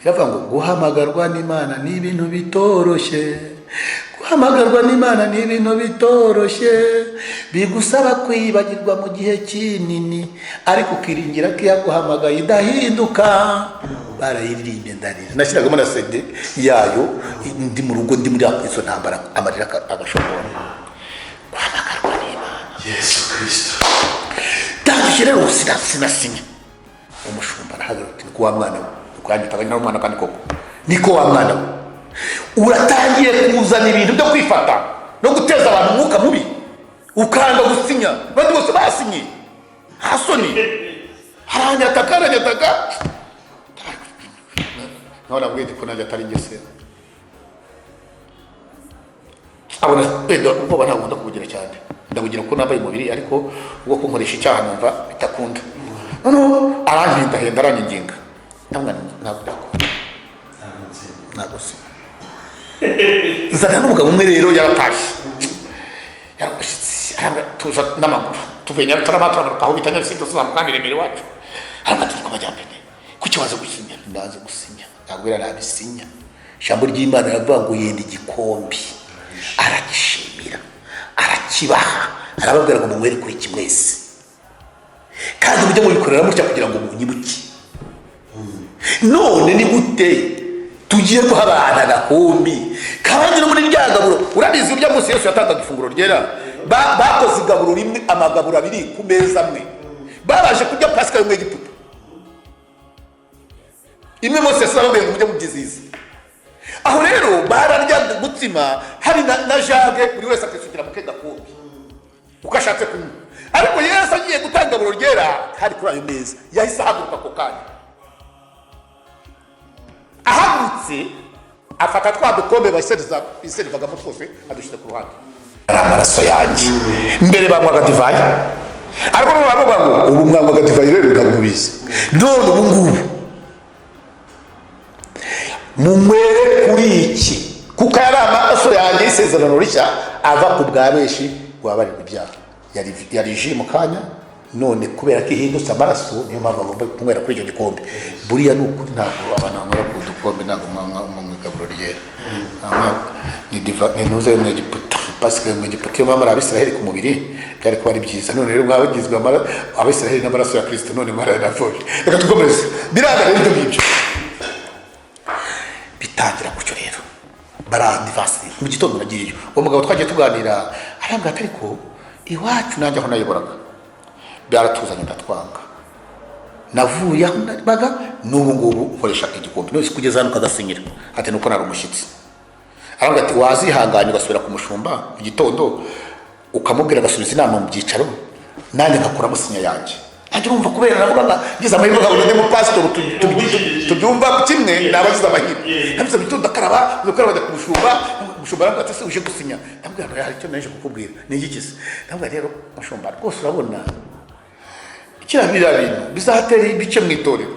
Iravuga ngo guhamagarwa n'Imana ni ibintu bitoroshye, guhamagarwa n'Imana ni ibintu bitoroshye, bigusaba kwibagirwa mu gihe kinini, ariko ukiringira ko yaguhamagaye idahinduka. Barayiririmbye ndarira, nashyiragamo na CD yayo, ndi mu rugo ndi muri izo ntambara, amarira agashobora. Guhamagarwa n'Imana Yesu Kristo. Ndangije rero sinasinya. Umushumba arahagarara ati wa mwana we kwandika na umwana kandi koko niko wa mwana we uratangiye kuzana ibintu byo kwifata no guteza abantu umwuka mubi, ukanga gusinya bandi bose basinye. Hasoni haranyataka nora bwite ko najya atari ngese abona pedo uko bana nkunda kugira cyane, ndabugira ko nambaye umubiri ariko ubwo kunkoresha icyaha numva bitakunda. Noneho aranyinda aranyinginga ntabwo se zana n'umugabo umwe rero yaratashye tuza n'amaguru tuvuye Nyarutarama aho bitanya sito tuzamukanira imbere wacu. Aramatirwa bajyambere kuki waza gusinya? Ndaza gusinya ntabwo yarabisinya. Ijambo ry'Imana riravuga ngo yenda igikombe aragishimira arakibaha, arababwira ngo mwere kuri kimwese kandi mujye mubikorera mutya kugira ngo munyibuke. None ni gute tugiye guha abana agahombi kabandi no muri ryagaburo? Urabizi urya munsi Yesu yatangaga ifunguro ryera, bakoze igaburo rimwe, amagaburo abiri ku meza amwe, babaje kurya Pasika yo mu Egiputa imwe. Mose yasabwe ngo mujye mubyiziza. Aho rero bararya umutsima, hari na jage, buri wese akisukira mu gakombe ukashatse kunywa. Ariko Yesu agiye gutanga igaburo ryera, hari kuri ayo meza, yahise ahaguruka ako kanya. Ahagurutse afata twa dukombe baserivagamo twose adushyira ku ruhande. Ari amaraso yanjye. Mbere banywaga divayi, ariko baravuga ngo ubu mwanywaga divayi rero bikamubiza. None ubu ngubu munywere kuri iki, kuko yari amaraso yanjye y'isezerano rishya ava ku bwa benshi guhabarirwa ibyaha. Yari ji mu kanya, none kubera ko ihindutse amaraso niyo mpamvu agomba kunywera kuri icyo gikombe. Buriya ni ukuri ntabwo abantu banywera ku dukombe, ntabwo mu igaburo ryera. Ni ntuze yo mu Egiputa, Pasika yo mu Egiputa. Iyo mpamvu ari Abisiraheli ku mubiri byari kuba ari byiza. None rero mwabagizwe Abisiraheli n'amaraso ya Kristo, none mwarayanafoje. Reka dukomeze biraga rero ibyo ngibyo bitangira gutyo. Rero barandivasi mu gitondo nagiyeyo, uwo mugabo twagiye tuganira arambwira ati ariko iwacu nanjye aho nayoboraga byaratuzanye ndatwanga, navuye aho nabaga n'ubu ngubu ukoresha igikombe nose kugeza hano kadasinyira ati nuko nari umushyitsi. Arambwira ati wazihanganye ugasubira ku mushumba mu gitondo ukamubwira agasubiza inama mu byicaro, nanjye ngakuramo sinya yanjye. Nanjye urumva kubera navuga ngize amahirwe nkabona ndi mu pastor tubyumva kimwe nabagize amahirwe. Nabyo bitondo akaraba bajya ku mushumba arambwira ati se uje gusinya? Ndabwira hari icyo naje kukubwira. Ni iki kise? Ndabwira rero mushumba rwose urabona kira bintu bizahatera ibice mu itorero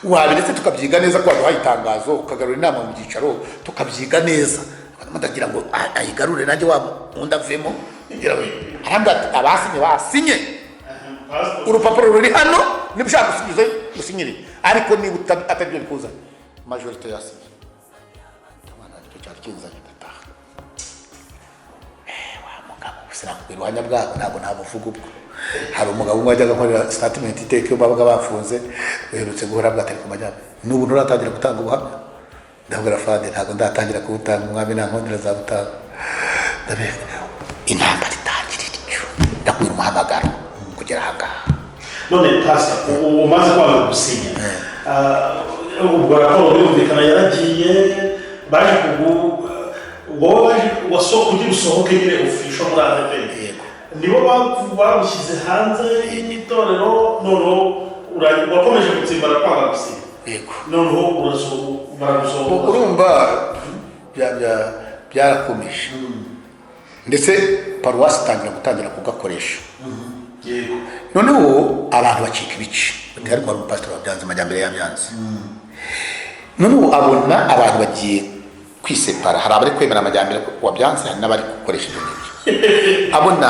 wabiretse tukabyiga neza ko waduhaye itangazo ukagarura inama mu byicaro tukabyiga neza ndagira ngo ayigarure nanjye wa undi avemo arambwira abasinye basinye urupapuro ruri hano nibushaka gusubiza gusinyire ariko niba atabyo bikuza majorite yasinye mwana nicyo cyari kinzanye ndataha wa mugabo sinakubwira ubuhamya bwabo ntabwo nabuvuga ubwo hari umugabo umwe wajyaga nkorera statement iteka iyo babaga bafunze uherutse guhora bwatari ku majyambere n'ubu nturatangira gutanga ubuhamya ndabwira fande ntabwo ndatangira kubutanga umwami nta nkondera zabutanga ndabega intambara itangira ityo ndakubwira umuhamagaro kugera ahangaha none pasa umaze kwanga gusinya ubwo raporo birumvikana yaragiye baje wowe kugira usohoke nyine ufisho muri ADP nibo bagushyize hanze y'itorero noneho urakomeje gutsimbara kwanga gusinya noneho baragusohoka urumva byarakomeje ndetse paruwasi itangira kugakoresha noneho abantu bacika ibice ariko hari umupasitori wabyanze amajyambere yabyanze noneho abona abantu bagiye kwisepara hari abari kwemera amajyambere wabyanze hari n'abari gukoresha ibyo ngibyo abona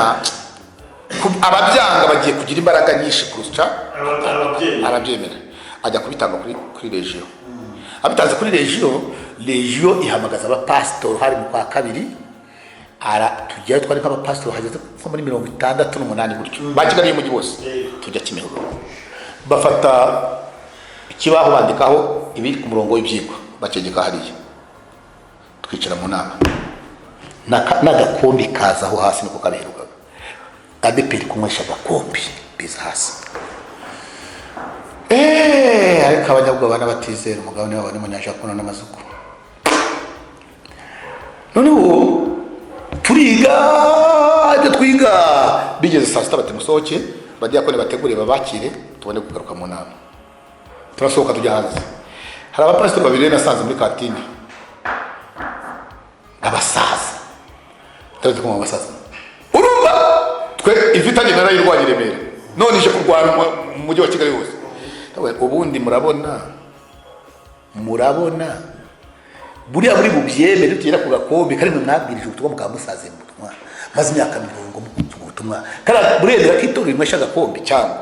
ababyanga bagiye kugira imbaraga nyinshi kurusha ababyemera ajya kubitanga kuri regiyo abitanze kuri regiyo ihamagaza abapasitori hari mu kwa kabiri tujyayo twari nk'abapasitori hageze nko muri 68 gutyo bakigariye umujyi wose tujya Kimihurura bafata ikibaho bandikaho ibiri ku murongo w'ibyigwa bakegeka hariya twicara mu nama n'agakombi kazaho hasi niko kabiherukaga ADP kunywesha agakombi biza hasi ariko abanyabwoba n'abatizera umugabo niwe wabona umunyajakuna n'amazuku noneho turiga ibyo twiga bigeze saa sita bati musohoke badiyakoni bategure babakire tubone kugaruka mu nama turasohoka tujya hanze hari abapasitori babiri nasanze muri kantine abasaza ndazi ko abasaza urumva twe ivitanye narayirwanye Remera none ije kurwana mu mujyi wa Kigali wose ubundi murabona buriya muri bubyemere tugera ku gakombe kari mu mwabwirije ubutumwa mukamusaze mu butumwa maze imyaka 40 mu butumwa kara burendera kitorero imwesha agakombe cyangwa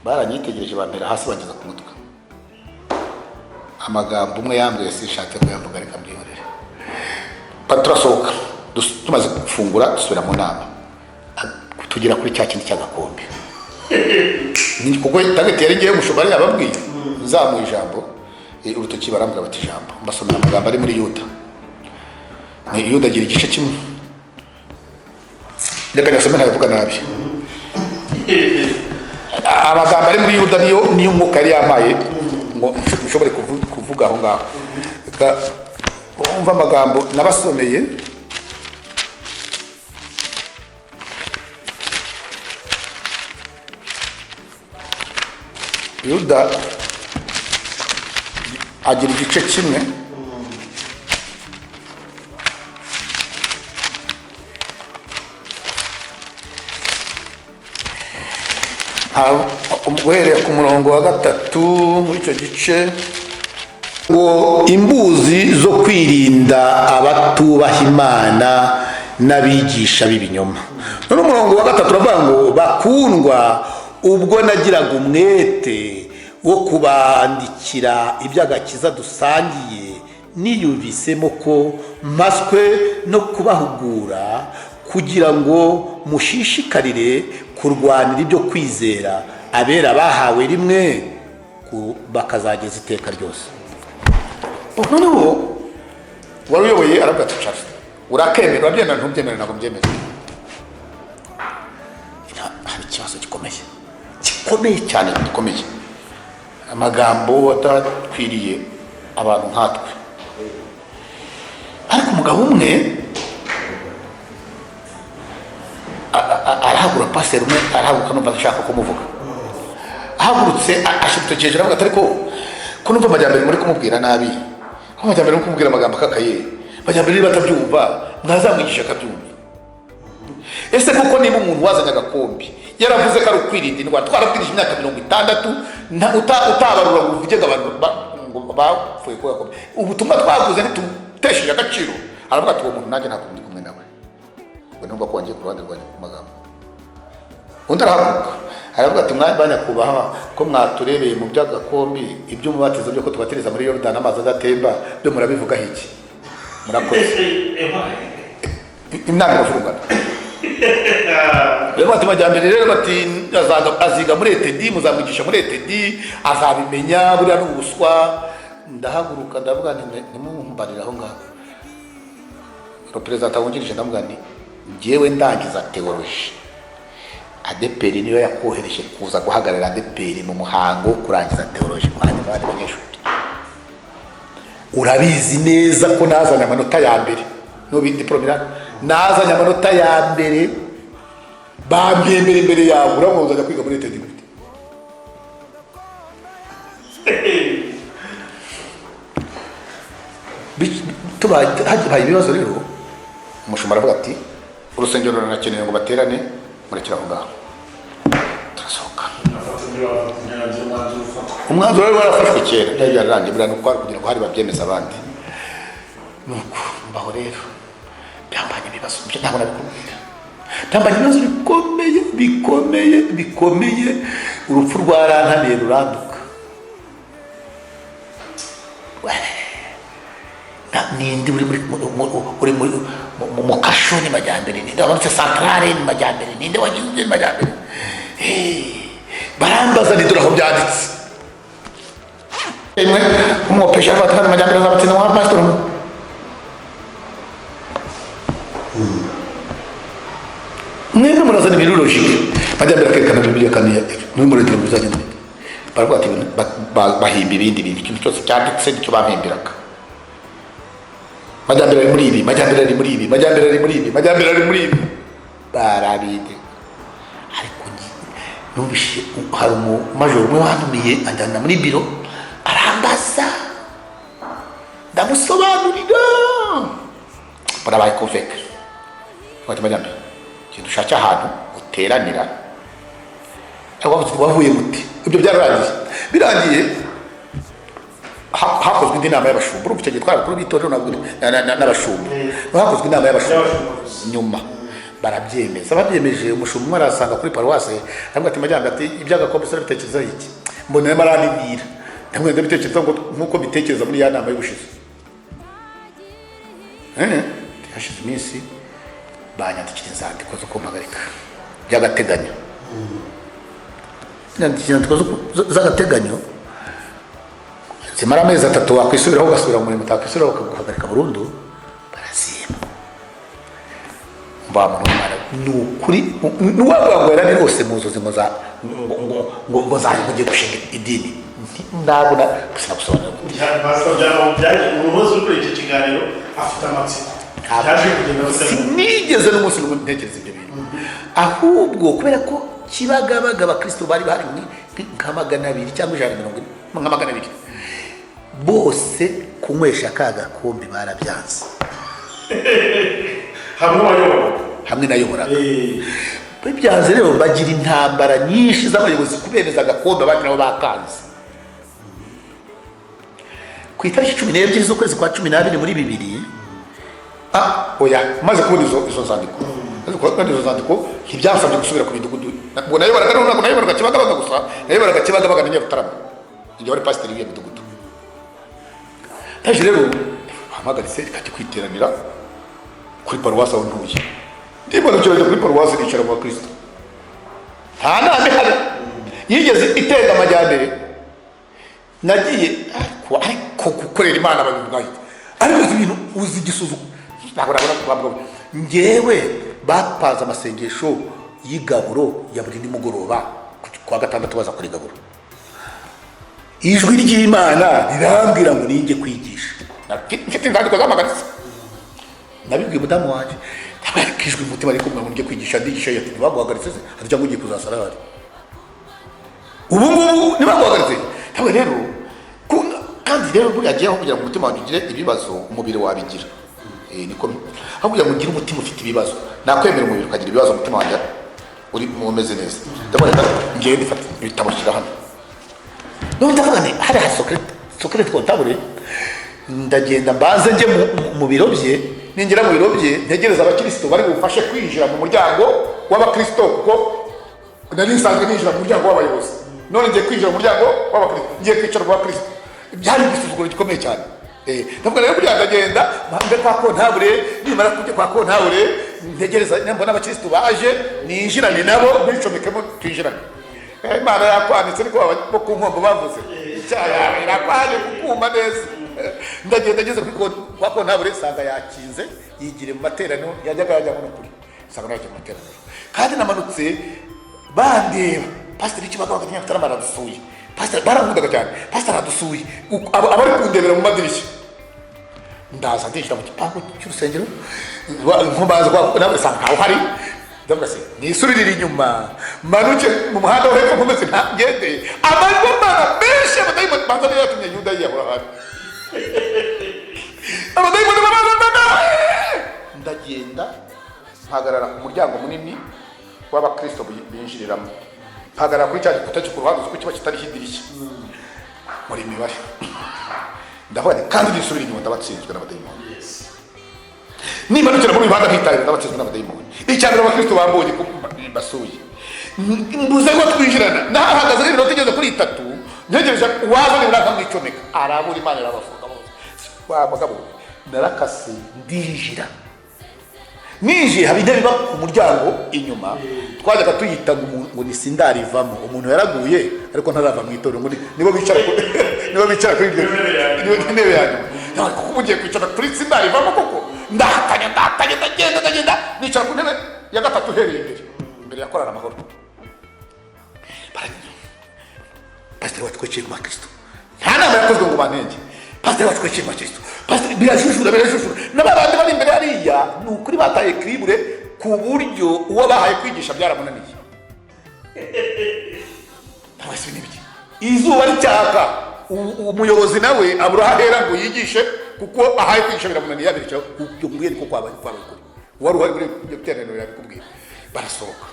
baranyitegereje bampera hasi bageza ku mutwe amagambo umwe yambwiye sishatse ko yamvuga reka mbyihorere turasohoka tumaze gufungura dusubira mu nama tugera kuri cya kindi cy'agakombe ni kuko tagete yari ngiye mushobora yababwiye nzamu ijambo urutoki barambwira bati ijambo mbasomera amagambo ari muri Yuda ni Yuda agira igice kimwe reka nasome ntavuga nabi amagambo ari muri Yuda niyo umwuka yari yampaye ngo nshobore kuvuga aho ngaho reka umva amagambo nabasomeye Yuda agira igice kimwe uhereye ku murongo wa 3 muri icyo gice ngo imbuzi zo kwirinda abatubaha Imana n'abigisha b'ibinyoma none umurongo wa 3 uravuga ngo bakundwa ubwo nagiraga umwete wo kubandikira iby'agakiza dusangiye niyumvisemo ko mpaswe no kubahugura kugira ngo mushishikarire kurwanira ibyo kwizera abera bahawe rimwe bakazageza iteka ryose noneho wari uyoboye aravuga ati Charles urakemera urabyemera ntubyemera ntabwo mbyemera hari ikibazo gikomeye cyane gikomeye amagambo atakwiriye abantu nkatwe ariko umugabo umwe arahagura pasiteri umwe arahaguruka numva ashaka kumuvuga ahagurutse ashitukeje aravuga ati ariko ko numva amajyambere muri kumubwira nabi ko amajyambere muri kumubwira amagambo akakaye amajyambere niba atabyumva mwazamwigisha akabyumva ese koko niba umuntu wazanye agakombi yaravuze ko ari ukwirinda indwara. Twarabwirije imyaka 60 utabarura ngo uvuge ngo abantu bapfuye kubera ko ubutumwa twavuze ntitutesheje agaciro. Aravuga ati uwo muntu nanjye ntabwo ndi kumwe nawe, ngo nubwo ko wangiye ku ruhande rwanjye ku magambo. Undi arahaguruka aravuga ati banyakubaha ko mwaturebeye mu by'agakombi iby'umubatizo byo ko tubatiriza muri Yorodani amazi adatemba byo murabivugaho iki? Murakoze inama bavurugana. Rero bati majyambere rero bati aziga muri ETD, muzamwigisha muri ETD azabimenya buriya n'ubuswa. Ndahaguruka ndavuga nti nimumbarira aho ngaho. Representa wungirije ndavuga nti ngewe ndangiza theology, ADPR niyo yakohereje kuza guhagarara ADPR mu muhango wo kurangiza theology kandi bari abanyeshuri. Urabizi neza ko nazanye amanota ya mbere no bindi promira, nazanye amanota ya mbere bambye imbere yawe, uramuzanya kwiga muri ETD gute? Hagiye ibibazo rero, umushumba aravuga ati urusengero rurakeneye ngo baterane, murekera aho ngaho. Turasohoka. Umwanzuro wari warafashwe kera, byari byararangiye buriya nuko kugira ngo hari babyemeza abandi. Nuko mbaho rero byambanye ibibazo byo ntabwo nabikubwira. Byambanye ibibazo bikomeye, urupfu rwarantaniye ruranduka. Nindi uri mu kashoni majyambere, ninde wamanutse santrale ni majyambere, ninde wagize majyambere. Barambaza ni dore aho byanditse. Emwe umupesha abatana majyambere zabatsinda wa pastor. Mwebwe murazana ibintu logique. Majyambere akerekana Bibiliya kandi n'umurete muzagenda. Baravuga ati bahimba ibindi bintu, ikintu cyose cyanditse nicyo bahimbiraga. Majyambere ari muri ibi, majyambere ari muri ibi, majyambere ari muri ibi, majyambere ari muri ibi. Barabide. Ariko nubishe hari majoro umwe wanumiye anjyana muri biro arambaza. Ndamusobanurira. Barabaye convaincre. Bati majyambere, kintu ushaka ahantu uteranira. Wavuye muti. Ibyo byararangiye. Birangiye hakozwe indi nama y'abashumba. Urumva icyo gihe twarakuru bitorero n'abashumba. Hakozwe inama y'abashumba nyuma barabyemeza. Babyemeje umushumba arasanga kuri paruwase ntabwo ati majyambere ati iby'agakombe se bitekereza iki? Mbonera maranibwira ntabwo ndabitekereza ngo nkuko bitekereza muri ya nama y'ubushize. Hashize iminsi banyandikira inzandiko zo kumpagarika by'agateganyo. Nandikira inzandiko z'agateganyo zimara amezi 3 wakwisubiraho ugasubira mu murimo utakwisubiraho bakaguhagarika burundu. Barazima mbamano mara nukuri nuwagwagwera ni rwose muzozi ngo zaje gushinga idini ndabona gusa gusobanura pastor byabo byaje umuhozo kuri iki kiganiro afite amatsiko yaje kugenda sinigeze n'umunsi ntekereza ibyo bintu, ahubwo kubera ko kibagabaga abakristo bari bahari nka 200 cyangwa 140 nka 200 bose kunywesha kaga kombi barabyanze. hamwe nayobora bibyanze rero bagira intambara nyinshi z'abayobozi kubemeza agakombe abandi nabo bakanze. Ku itariki 12 z'ukwezi kwa 12 muri 2000 oya maze kubona izo zandiko izo zandiko ntibyasabye gusubira ku midugudu. Ngo nayoboraga none ngo nayoboraga Kibagabaga gusa, nayoboraga Kibagabaga na Nyarutarama igihe wari pasiteri w'iyo midugudu. Taje rero hamagaritse kati kwiteranira kuri paruwasi aho ntuye. Ndibona cyo kuri paruwasi nicara mu Kristo. Nta nama ihari yigeze itenda amajyambere. Nagiye ariko gukorera Imana babivugaye. Ariko ibintu uzigisuzu ntabwo ngewe bapaza amasengesho y'igaburo ya buri nimugoroba kwa gatandatu baza kuri gaburo. Ijwi ry'Imana rirambwira ngo ninge kwigisha. Mfite inzandiko z'amagaritse. Nabibwiye mudamu wanje ntabikijwe umutima ariko ngo ninge kwigisha ndigisha yati baguhagaritse arya ngo ugiye kuzasara hari. Ubu nibaguhagaritse. Ntabwo rero kandi rero buriya giye aho kugira ngo umutima wagire ibibazo umubiri wabigira. Niko aho kugira ngo ugire umutima ufite ibibazo nakwemera umubiri ukagira ibibazo umutima wanjye uri mumeze neza ndabona ngiye ndifata ibitabo shyira hano none ndavuga nti hariya secret comptable ndagenda mbanze njye mu biro bye ninjira mu biro bye ntegereza abakristo bari bufashe kwinjira mu muryango w'abakristo kuko nari nsanzwe ninjira mu muryango w'abayobozi none ngiye kwinjira mu muryango w'abakristo ngiye kwicara mu bakristo byari igisuzuguro gikomeye cyane ndavuga rero kugira ngo agenda mbe kwa kontabure nimara kujya kwa kontabure ntegereza mbona abakristo baje ninjirane nabo bicomekemo twinjirane Imana yakwanitse ariko bo ku nkombo bavuze icyaha irakwanye kukuma neza ndagenda ngeze kwa kontabure sanga yakinze yigire mu materaniro yajyaga yajya mu kuri sanga naje mu materaniro kandi namanutse bandeba pastor ikibaga bakatinya kutaramara dusuye pastor barankundaga cyane pastor adusuye abari kundebera mu madirishya ndaza ndinjira mu gipangu cy'urusengero nkombaza kwa nawe sanga aho hari ndavuga se nisubirira inyuma manuke mu muhanda wo hepfo nkomeze ntagende abagomana benshi abadayimoni banza yatumye yuda yiyahura hano abadayimoni ndagenda mpagarara ku muryango munini w'abakristo binjiriramo mpagarara kuri cya gikuta cyo ku ruhande kuko kiba kitariho idirishya muri imibare ndavuga kandi nisubira inyuma ndabatsinzwe n'abadayimoni nimanukira muri ibanda nk'itahira ndabatsinzwe n'abadayimoni icyambere abakristo bambonye ko basuye mbuze ko twinjirana nahagaze n'ibintu tugeze kuri 3 ntegereje uwaza nibura nkamwicomeka arabura Imana irabafunga bose wa bagabo narakase ndinjira ninjiye haba intebe ku muryango inyuma twajyaga tuyita ngo ni sindarivamo umuntu yaraguye ariko ntarava mu itorero ngo nibo bicara kuri iryo ntebe yanyu kuko mugiye kwicara kuri sindarivamo koko ndagenda nicara ku ntebe ya gatatu uhereye imbere ya korana amahoro pasiteri wacu twiciye kwa Kristo nta nama yakozwe ngo banenge pasiteri wacu twiciye kwa Kristo pasiteri birashushura n'abandi bari imbere hariya ni ukuri bataye equilibre ku buryo uwo bahaye kwigisha byaramunaniye ntabwo n'ibiki izuba ricyaka umuyobozi nawe abura ahera ngo yigishe kuko ahaye kwigisha biramunaniye yabirica ubwiye niko kwabaye wari uhari muri ibyo biteraniro yabikubwira barasohoka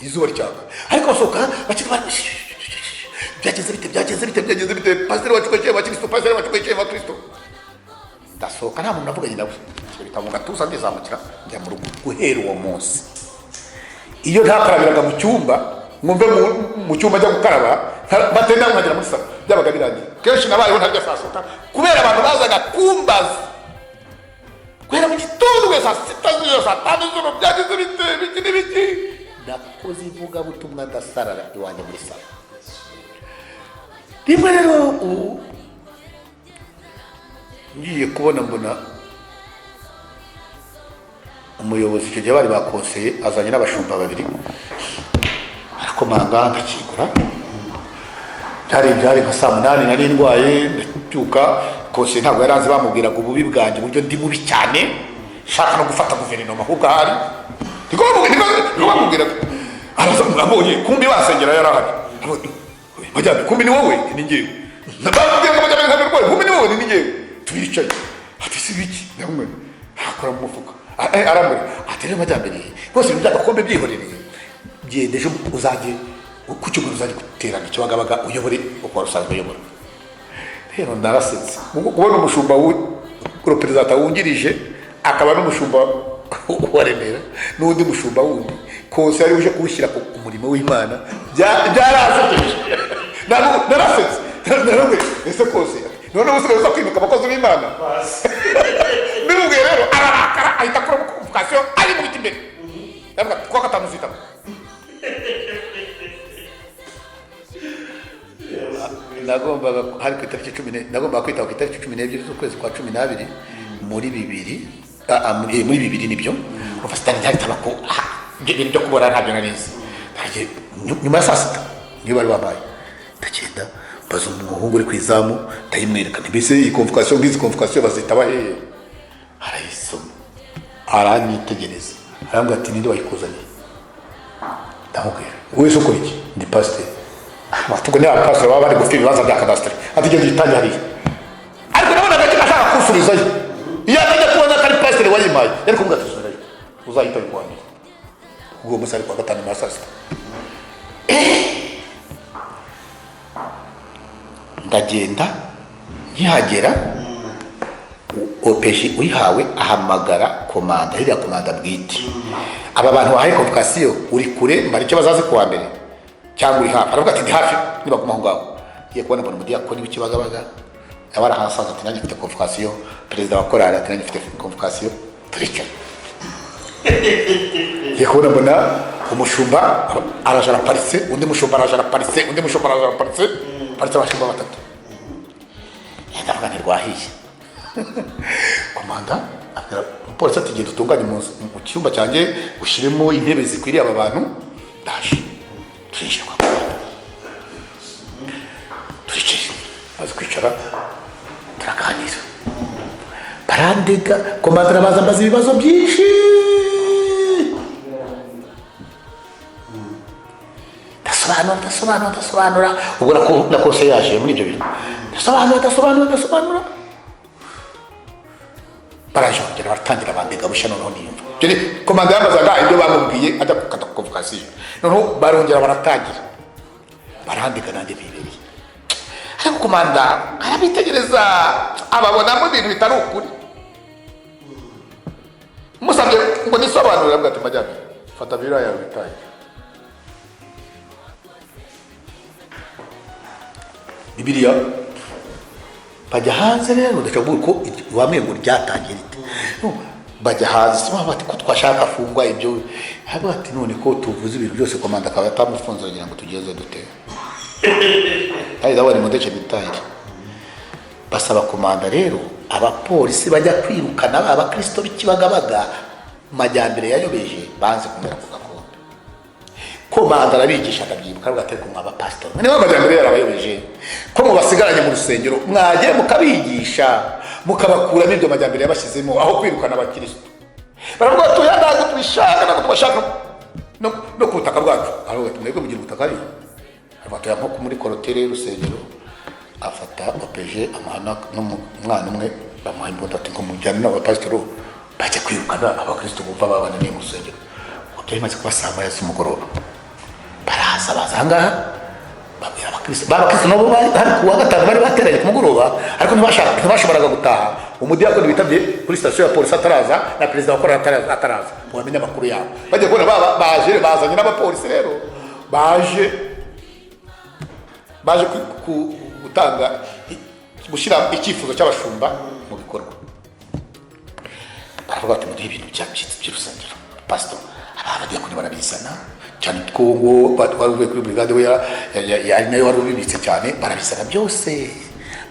izuba ricyaka ariko basohoka bakira byagenze bite pasiteri wacu twiciye kwa Kristo pasiteri wacu twiciye kwa Kristo ndasohoka nta muntu navuganye nawe bita mu gatuza ndizamukira njya mu rugo guhera uwo munsi iyo ntakarabiraga mu cyumba mwumve mu cyumba ajya gukaraba batenda nkagera muri salo byabaga birangiye kenshi nabayeho ntarya saa sita kubera abantu bazaga kumbaza guhera mu gitondo kugeza saa sita z'ijoro saa tanu z'ijoro byagize bite n'ibiki nakoze ivugabutumwa ndasarara iwanjye muri salo rimwe rero ngiye kubona mbona umuyobozi icyo gihe bari bakonseye azanye n'abashumba babiri arakomanga ndakingura byari nka saa 8 nari ndwaye ndacyuka konseye ntabwo yaranze bamubwiraga ububi bwanjye uburyo ndi mubi cyane shaka no gufata guverinoma ahubwo ahari niko bamubwiraga abonye kumbi basengera yarahari majyambere kumbi ni wowe ni njyewe nababwiraga majyambere ntabwo kumbi ni wowe ni njyewe turicaye ati si biki namwe akora mu mufuka arambere ati rero majyambere rwose ibintu by'agakombe byihorereye byendeje uzajye ku cyumweru uzajye guterana icyo bagabaga uyobore uko rusanzwe uyobora rero narasetse ubona umushumba w'uruperezida wungirije akaba n'umushumba wa Remera n'undi mushumba wundi kose yari uje kuwushyira ku murimo w'Imana byarasekeje narasetse narabwe ese kose none ubusigaye kwimuka abakozi b'Imana bimubwiye rero ararakara ahita akora convocation ari mu biti imbere ndavuga ko gatanu zitamo nagombaga hari ku itariki 10 nagombaga kwitaba ku itariki 12 z'ukwezi kwa 12 muri bibiri nibyo ufasitani cyari tabako ibintu byo kubora ntabyo narizi ntaje nyuma ya saa sita niyo bari babaye ndagenda bazo umuhungu uri kwizamu ndayimwereka mbese iyi convocation nk'izi convocation bazitaba hehe arayisoma aranyitegereza arambwira ati ninde wayikuzanye ndamubwira wowe soko iki ndi pasteur matuko ni pasteur baba bari gufira ibibazo bya cadastre ati genda yitangira hariya ariko nabona gace ashaka kusubizayo iyo atajya kubona kari pasteur wayimaye yari kumubwira ati uzayita bikwandika uwo munsi ari kuwa gatanu na saa sita ndagenda nkihagera opeji uyihawe ahamagara komanda, iriya komanda bwite. Aba bantu bahaye convocation uri kure mbari icyo bazaze kuwa mbere cyangwa uri hafi, aravuga ati ndi hafi nibaguma aho ngaho. Ngiye kubona mbona umudiyakoni w'Ikibagabaga yabara hasaza ati nanjye mfite convocation, perezida wa korali ati nanjye mfite convocation, turicara. Ngiye kubona mbona umushumba araje araparitse, undi mushumba araje araparitse, undi mushumba araje araparitse, paritse abashumba batatu. Ndavuga nti rwahiye. Komanda umupolisi ati genda utunganye mu cyumba cyanjye ushyiremo intebe zikwiriye aba bantu. Ndaje turinjira kwa komanda, turicaye maze kwicara turaganira, barandega. Komanda arabaza ambaza ibibazo byinshi, ndasobanura ubwo na kose yaje muri ibyo bintu, ndasobanura baraje kugera baratangira bandega bushya. Noneho niyumva komanda yambazaga ibyo bamubwiye ajya gukata convocation, noneho barongera baratangira barandika nanjye bibereye. Ariko komanda arabitegereza ababonamo ibintu bitari ukuri. Musabye ngo nisobanurire, avuga ati majyambere fata biriya yawe bitaye. Bibiliya bajya hanze rero, ndashobora ko wamwe ngo ryatangiye rite. Bajya hanze bati ko twashaka afungwa ibyo, haba ati none ko tuvuze ibintu byose komanda akaba atamufunze kugira ngo tugeze dute. Ari dawari modeke bitahira. Basaba komanda rero abapolisi bajya kwirukana abakristo b'Ikibagabaga majyambere yayobeje banze kumera ku gakondo. Komanda arabigisha akabyibuka agateka umwaba pastor. Niba majyambere yarabayobeje ko mubasigaranye mu rusengero mwagiye mukabigisha mukabakuramo ibyo majyambere yabashyizemo aho kwirukana abakristo. Baravuga ati yandaga tubishaka nako tubashaka no kubutaka bwacu. Aravuga ati mwebwe mugira ubutaka ari afata nko muri korotere y'urusengero, afata opeje amahana n'umwana umwe bamuha imbunda ati ngo mujyane n'abapasitoro bajya kwirukana abakristo bumva babananiye mu rusengero. Byari bimaze kuba saa moya z'umugoroba, baraza ngaha babwira abakristo nabo bari kuwa gatanu bari bateranye ku mugoroba, ariko ntibashoboraga gutaha. Umudiyakoni witabye kuri sitasiyo ya polisi ataraza na perezida wa korali ataraza ngo bamenye amakuru yabo. Bagiye kubona baje bazanye n'abapolisi rero baje gutanga gushyira icyifuzo cy'abashumba mu bikorwa. Baravuga ati muri ibintu byacitse by'urusengero pastor, abadiyakoni barabizana cyane ko ngo batwaruye kuri brigade we yari nayo wari ubibitse cyane, barabizana byose.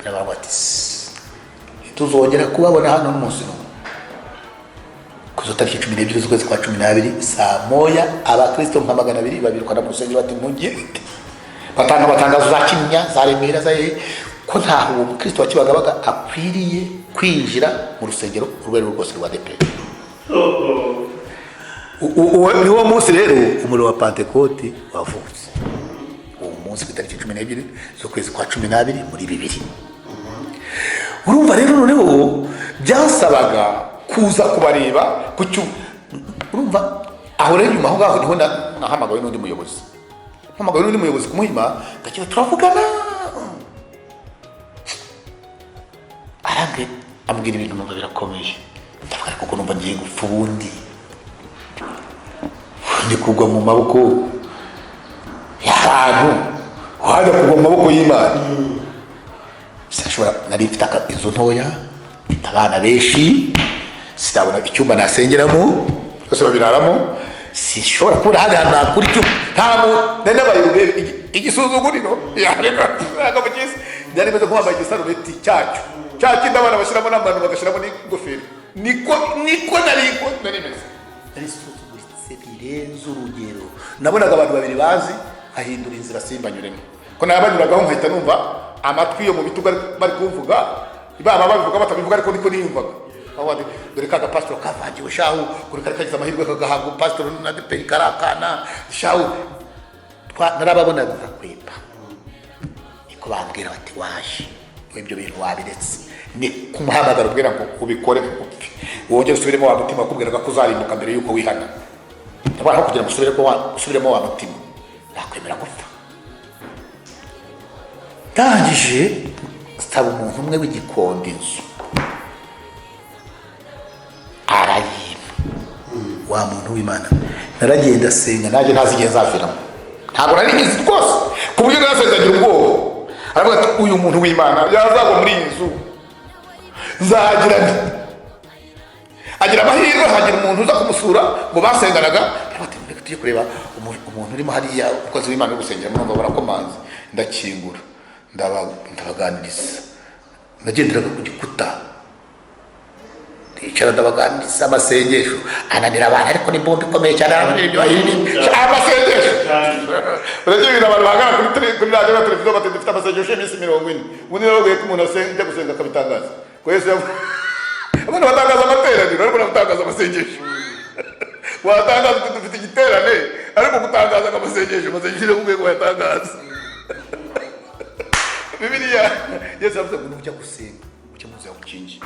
Baravuga ati tuzongera kubabona hano n'umunsi n'umwe kuzo tariki 12 z'ukwezi kwa 12 saa moya abakristo nka 200 babirukana mu rusengero bati mujye batangazo za Kinyinya za Remera za ko ntaho uwo mukristo wa Kibagabaga akwiriye kwinjira mu rusengero urwego rwose rwa DP. Niwo munsi rero umuriro wa Pentecote wavutse, uwo munsi ku itariki 12 z'ukwezi kwa 12 muri 2. Urumva rero noneho byasabaga kuza kubareba ku cyo urumva aho rero nyuma aho ngaho niho nahamagawe n'undi muyobozi, ku Muhima ndakiba turavugana, arambe ambwira ibintu numva birakomeye. Ndavuga kuko numva ngiye gupfa ubundi ndi kugwa mu maboko y'abantu, wajya kugwa mu maboko y'Imana. Sinashobora, nari mfite inzu ntoya, mfite abana benshi, sitabona icyumba nasengeramo bose babiraramo, sinshobora kubura handi hantu nakura icyumba ntabwo nari nabayobye igisuzuguriro yagamugise. Nari meze nk'uwambaye igisarubeti cyacyo ndabana bashyiramo n'abantu bagashyiramo n'ingofero, niko nari meze, nari suzuguritse birenze urugero. Nabonaga abantu babiri bazi hahindura inzira simbanyuremo, ko nabanyuragaho nkahita numva amatwi yo mu bitugu bari kumvuga, baba babivuga batabivuga ariko niko niyumvaga. Aho dore kaga pastor kavangiwe shahu kuri kare kagize amahirwe kagahabwa pastor na DP karakana shahu narababona bakwepa. Niko bambwira bati waje ibyo bintu wabiretse, ni kumuhamagara ubwira ngo ubikore upfe wongere usubiremo wa mutima kubwira ko uzarimbuka mbere yuko wihana. ndabona kugira ngo usubiremo wa mutima nakwemera gupfa. Ndangije saba umuntu umwe w'igikondo inzu arayima. Wa muntu w'Imana naragenda senga naje ntazi igihe nzaviramo, ntabwo nari ngizi rwose ku buryo nasenzagira ubwoba. Aravuga ati uyu muntu w'Imana yazagwa muri iyi nzu nzagira nti. Agira amahirwe hagira umuntu uza kumusura ngo basenganaga, bati reka tujye kureba umuntu urimo hariya, umukozi w'Imana uri gusengera mwumva barakomanze. Ndakingura ndabaganiriza, nagenderaga ku gikuta ndicara ndabaganiriza amasengesho ananira abantu, ariko ni bombi ikomeye cyane amasengesho. Uretse ibintu abantu bahagana kuri radiyo na televiziyo bati dufite amasengesho y'iminsi 40. Ubundi nababwiye ko umuntu ajya gusenga akabitangaza ko Yesu abantu batangaza amateraniro ariko nagutangaza amasengesho. Watangaza ko dufite igiterane ariko gutangaza amasengesho iri ku rwego wayatangaza. Bibiliya Yesu yavuze ngo nujya gusenga ujye muze gukingi,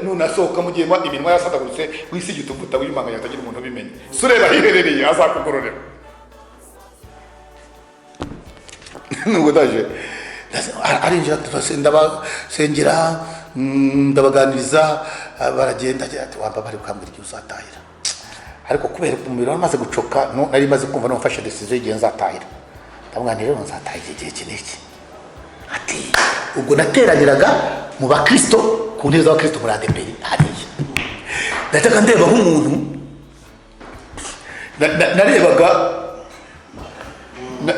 nunasohoka mu gihe iminwa yasadaguritse wisigita uvuta w'imanga yatagira umuntu ubimenye, sureba hiherereye azakugororera. Nubwo daje arinjira ndabasengera ndabaganiriza, baragenda ati wamba bari kwambira igihe uzatahira. Ariko kubera umubiri wamaze gucoka nari maze kumva n'umfashe decision igihe nzatahira. Ndamwana rero nzatahira igihe kiniki. Ati ubwo nateraniraga mu bakristo ku ntebe z'abakristo muri ADPR hariya. Ndataga ndeba nk'umuntu narebaga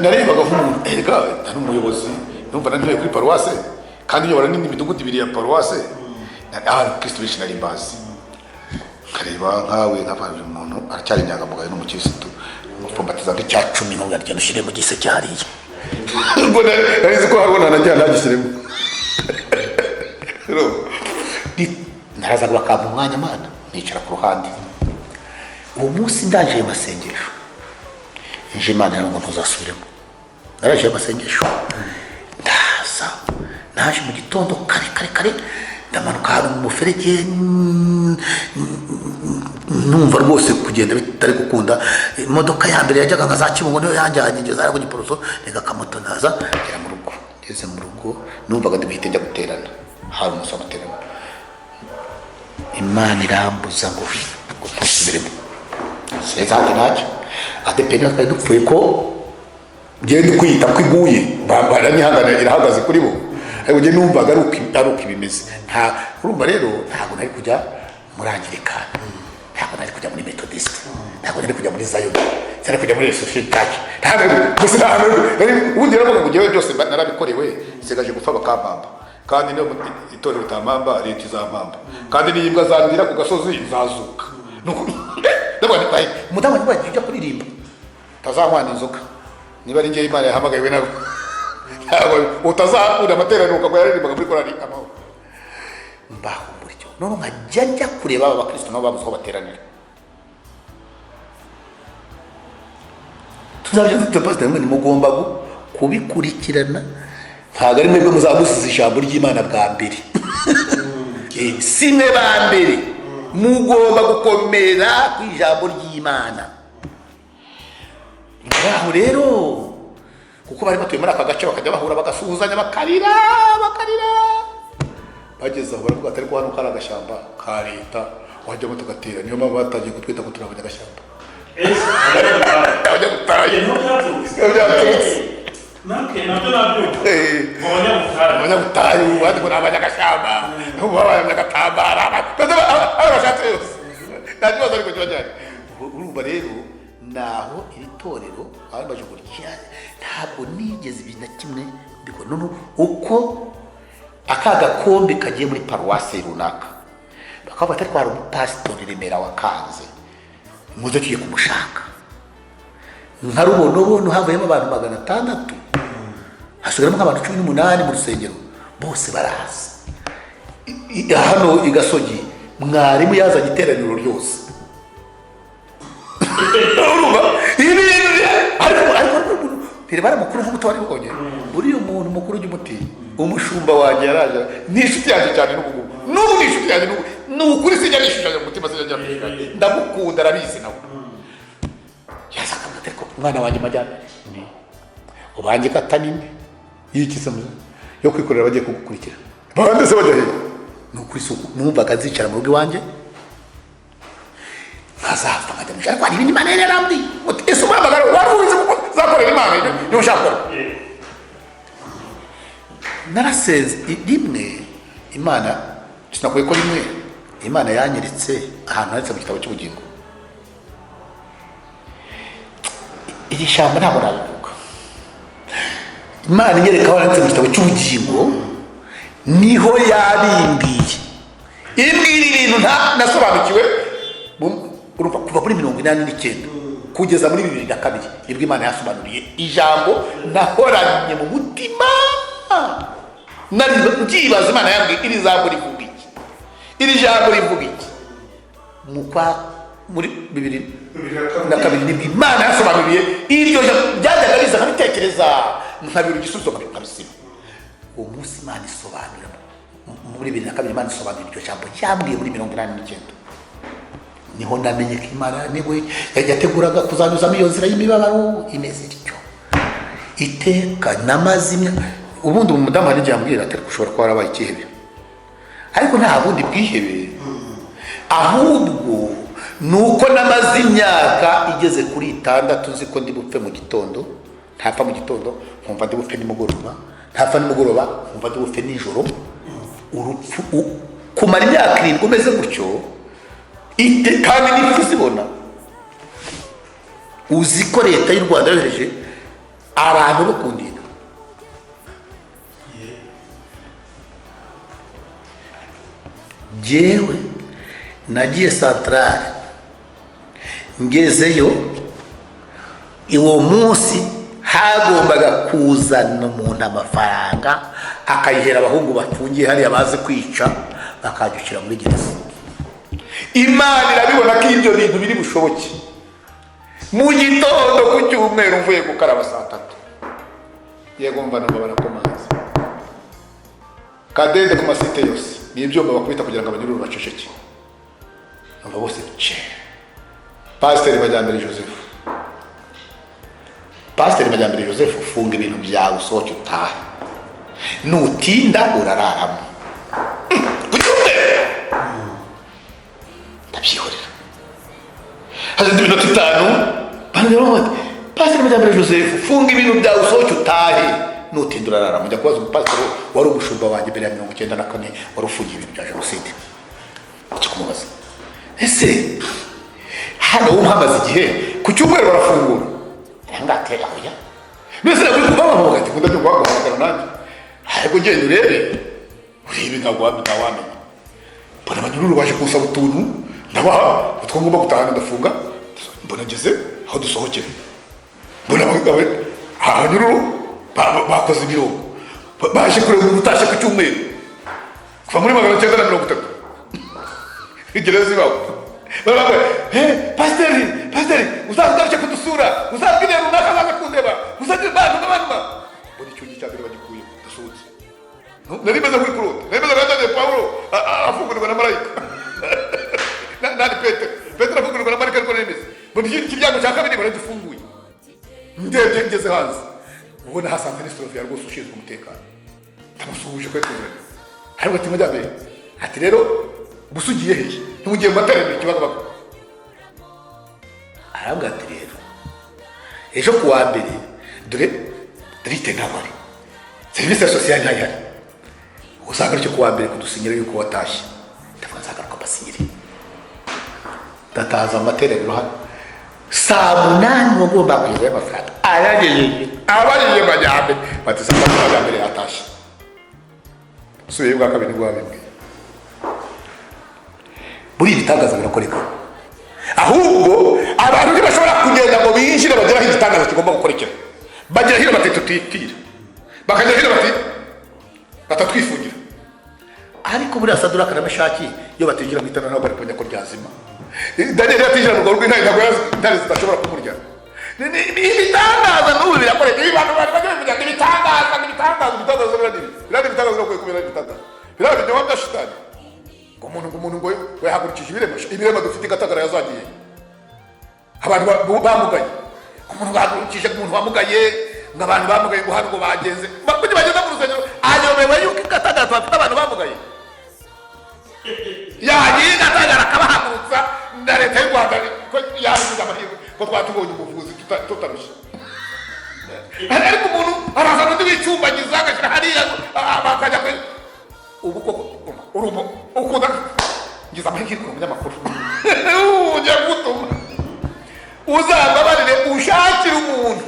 nk'umuntu erega ari umuyobozi, numva nari kuri paruwase kandi nyobora n'indi midugudu ibiri ya paruwase, abakristo benshi nari mbazi. Kareba nkawe nk'abantu umuntu aracyari inyangamugayo n'umukirisitu umufumbatiza nk'icya 10 ntugarya nushyire mu gise cyariye. Ngo narizi ko harabona najya nagishyiremo. Narazaga bakampa umwanya Mana nicara ku ruhande. Uwo munsi ndaje amasengesho nje Imana yari ngo ntuzasubiremo. Naraje amasengesho ndaza naje mu gitondo kare ndamanuka hano mu muferege numva rwose kugenda bitari gukunda. Imodoka ya mbere yajyaga nka za Kibungo niyo yanjyanye ngeze ari ku Giporoso reka kamoto naza ngera mu rugo. Ngeze mu rugo numvaga ndibihite njya guterana, hari umunsi w'amateraniro Imana irambuza ngo ntusubiremo. Sezange naje ADPR twari dupfuye ko ngende kwita kwiguye bambara nihangana irahagaze kuri bo, ariko nge numvaga ari uko ibimeze. Urumva rero ntabwo nari kujya muri Anglikana, ntabwo nari kujya muri Methodist, ntabwo nari kujya muri Zion, nari kujya muri Social Church. Ubundi rero ngo ngewe byose narabikorewe, sigaje gupfa bakampamba kandi niyo itorero utampamba leta izampamba kandi n'imbwa zandira ku gasozi zazuka. Umudamu ntibagiye ujya kuririmba utazanywana inzoga niba ari ngewe Imana yahamagaye nabo utazakura amateraniro ukagwa yaririmbaga muri korali amahoro. Mbaho buryo none nkajya njya kureba aba bakristo nabo babuze aho bateranira. Tuzabyo tutapasita mwe mugomba kubikurikirana, ntabwo ari mwebwe muzagusiza ijambo ry'Imana bwa mbere. Si mwe ba mbere mugomba gukomera ku ijambo ry'Imana. Ngaho rero kuko bari batuye muri aka gace bakajya bahura bagasuhuzanya bakarira bageze aho baravuga atari ko hano kari agashyamba ka leta wajya tugatera, niyo mpamvu batangiye kutwita ko turi abanyagashyamba. Abanyabutayu bandi ngo ni abanyagashyamba abanyagatambara abashatse yose nta kibazo ariko kiba gihari. Urumva rero naho iri torero baje gutya ntabwo nigeze ibintu na kimwe mbibona uko akagakombe kagiye muri paruwase runaka bakaba batari kwara umupasitori Remera wakanze muze tugiye kumushaka nka rubono havuyemo abantu 600 hasigaramo nk'abantu 18 mu rusengero bose baraza. Hano i Gasogi mwarimu yazanye iteraniro ryose. Ntibara mukuru nk'umuto wari ubonye uriya muntu mukuru ujya umushumba wanjye yaraje ni inshuti yanjye cyane n'ubu ni inshuti yanjye n'ubu kuri sijya nishushanya mu mutima sijya ndamukunda arabizi nawe umwana wanjye majyambere ubange katanini yikiza yo kwikorera bagiye kugukurikira bande se bajya hehe ni ukuri isuku numvaga nzicara mu rugo iwanjye nkazapfa nkajya mu cyaro ibindi Imana yari yarambwiye ese umuhamagaro wari uwize kuko zakorera Imana niyo ushaka gukora naraseze rimwe Imana sinakuye ko rimwe Imana yanyeretse ahantu handitse mu gitabo cy'ubugingo iri shyamba ntabwo nabivuga Imana inyereka aho handitse mu gitabo cy'ubugingo niho yabimbwiye imbwira ibintu nasobanukiwe kuva muri 1989 kugeza muri 2002 nibwo Imana yasobanuriye ijambo nahoranye mu mutima ngibaza Imana yambwiye iri jambo rivuga iki iri jambo rivuga iki muri 2002 nibwo Imana yasobanuriye iryo byajyaga biza nkabitekereza nkabira igisubizo nkabisiba uwo munsi Imana isobanura muri 2002 Imana isobanura iryo jambo ryambwiye muri 1989 niho ndamenye ko Imana niwe yateguraga kuzanyuzamo iyo nzira y'imibabaro imeze ityo iteka n'amazimya ubundi umudamu hari yambwira ati ushobora kuba warabaye ikihebe ariko nta bundi bwihebe ahubwo nuko namaze imyaka igeze kuri 6 nzi ko ndi bupfe mu gitondo ntapfa mu gitondo nkumva ndi bupfe nimugoroba ntapfa nimugoroba nkumva ndi bupfe nijoro urupfu kumara imyaka 7 umeze gutyo kandi n'ifu zibona uzi ko leta y'u Rwanda yohereje abantu bo kundinda jewe nagiye Centrale ngezeyo uwo munsi hagombaga kuzana umuntu amafaranga akayihera abahungu bafungiye hariya bazi kwica bakajukira muri gereza Imana irabibona ko ibyo bintu biri bushoboke mu gitondo ku cyumweru mvuye gukaraba saa 3 yego mva nabo barakomanza kadende ku masite yose ni ibyomba bakwita kugira ngo abanyururu baceceke aba bose ce Pasteur Majyambere Joseph ufunga ibintu byawe usohoke utahe nutinda urararamo ndabyihorera hazindi minota 5 bandi Pasteur Majyambere Joseph ufunga ibintu byawe usohoke utahe nutinda urararamo njya kubaza umupasiteri wari umushumba wanjye mbere ya 1994 wari ufungiye ibintu bya jenoside cyo kumubaza ese hano umuhamaze igihe ku cyumweru barafungura ngatera hoya mbese nabwo kubaba bagati kunda byo guhagarara nanjye ariko ngende urebe uribe ntawamenya mbona abanyururu baje kusaba utuntu ndabaha utwo ngomba gutahana ndafunga mbona ngeze aho dusohokera mbona abagabo abanyururu bakoze imirongo baje kureba utashe ku cyumweru kuva muri 1930 igereza ibaho baravuga pasiteri uzagarutse kudusura uzabwire runaka azaza kundeba uzagire n'abantu mbona icyo gihe cya mbere bagikuye ndasohotse nari meze kuri kurota nari meze nka Pawulo afungurirwa na marayika nani Petero afungurirwa na marayika ariko nemeze mbona ikiryango cya kabiri baragifunguye ndebye ngeze hanze ubona hasanze n'isitofi ya rwose ushinzwe umutekano ndamusuhuje ko yatuzanye ariko ati Majyambere ati rero busugiye hehe ntimugiye mu materaniro ikibazo arabwa ati rero ejo kuwa mbere dore dirite ntabari serivisi sosiyali ntayihari uzagaruke kuwa mbere kudusinyira yuko watashye ndavuga nzagaruka mbasinyire ndataza amateraniro hano saa 8 mugomba kwiza amafaranga aragejeje abariye Majyambere bati saa 8 Majyambere atashye subiye bwa kabiri bwabimwe buri bitangaza birakoreka ahubwo abantu ntibashobora kugenda ngo binjire bagera aho igitangaza kigomba gukorekera bagera hino bati tutitira bakagera hino bati batatwifungira ariko buri asadura karamashaki iyo batinjira mu itana nabo bari kujya kuryazima Daniel yatinjira mu rugo rw'intare ntabwo intare zidashobora kumurya ibitangaza n'ubu birakoreka abantu bavuga ibitangaza no kubera ibitangaza birabyo byo wabashitani umuntu ngo yahagurukije ibirema dufite igatagara yazagiye abantu bamugaye umuntu bagurukije umuntu wamugaye ngo abantu bamugaye ngo hano ngo bagenze kuki bageze mu rusengero ayobewe yuko igatagara bafite abantu bamugaye yagiye igatagara akabahagurutsa na leta y'u Rwanda ko yabigize amahirwe ko twatubonye ubuvuzi tutarushye ariko umuntu araza n'undi w'icyumbagiza agashyira hariya bakajya kwe ubu koko urumo ukunda ngize amahirwe ku munyamakuru ujya gutuma uzambabarire ushakira umuntu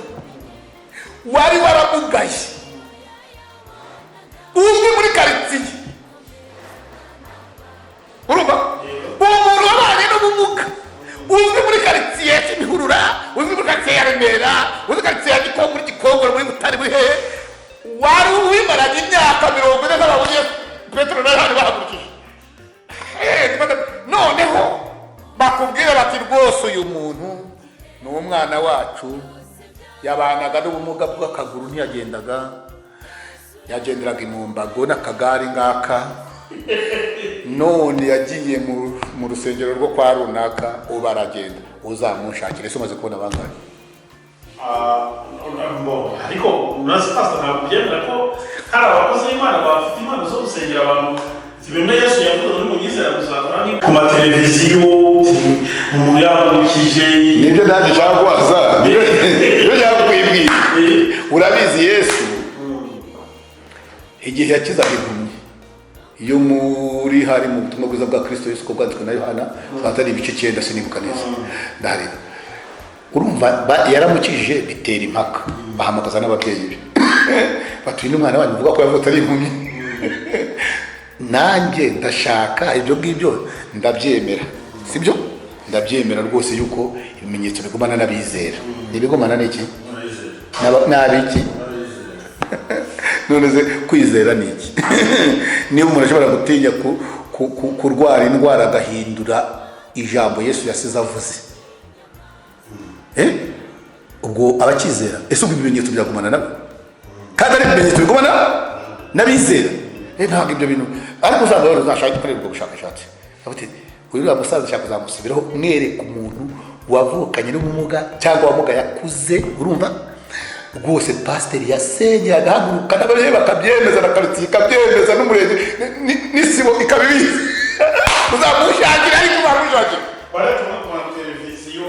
wari waramugaye uzwi muri karitsiye urumva umuntu wabanye n'ubumuga uzwi muri karitsiye ya Kimihurura uzwi muri karitsiye ya Remera uzwi karitsiye ya Gikongoro muri Butare muri hehe wari wimaranye imyaka 40 n'ababonye Petero na Yohana bahagurukije noneho bakubwira bati rwose uyu muntu ni umwana wacu yabanaga n'ubumuga bw'akaguru ntiyagendaga yagenderaga imumbago n'akagari ngaka none yagiye mu rusengero rwo kwa runaka ubu aragenda uzamushakire ese umaze kubona bangahe ariko unazi pastor ntabwo byemera ko hari abakozi b'Imana bafite impano zo gusengera abantu zibenda Yesu yavuze muri Munyizera kuzakora ni ku mateleviziyo umuntu yabukije nibyo ndaje cyangwaza iyo yakwibwira urabizi Yesu igihe yakizaga impumyi iyo muri hari mu butumwa bwiza bwa Kristo Yesu ko bwanditswe na Yohana atari ibice 9 sinibuka neza ndareba urumva yaramukije bitera impaka bahamagaza n'ababyeyi be batuye n'umwana wanyu uvuga ko yavutse ari impumyi nanjye ndashaka ibyo ngibyo ndabyemera sibyo ndabyemera rwose yuko ibimenyetso bigumana n'abizera nibigumana n'iki n'abiki none se kwizera ni iki niba umuntu ashobora gutinya kurwara indwara agahindura ijambo Yesu yasize avuze ubwo abakizera ese ubwo ibimenyetso byagumana nabo kandi ari ibimenyetso bigumana n'abizera ntabwo ibyo bintu ariko usanga rero uzashaka gukorerwa ubushakashatsi uyu musaza ashaka kuzamusubiraho mwereka umuntu wavukanye n'ubumuga cyangwa wamuga yakuze urumva rwose pasiteri yasenye agahaguruka n'ababyeyi bakabyemeza na karitsiye ikabyemeza n'umurenge n'isibo ikabibizi uzamushakira ariko uzamushakira baratuma ku mateleviziyo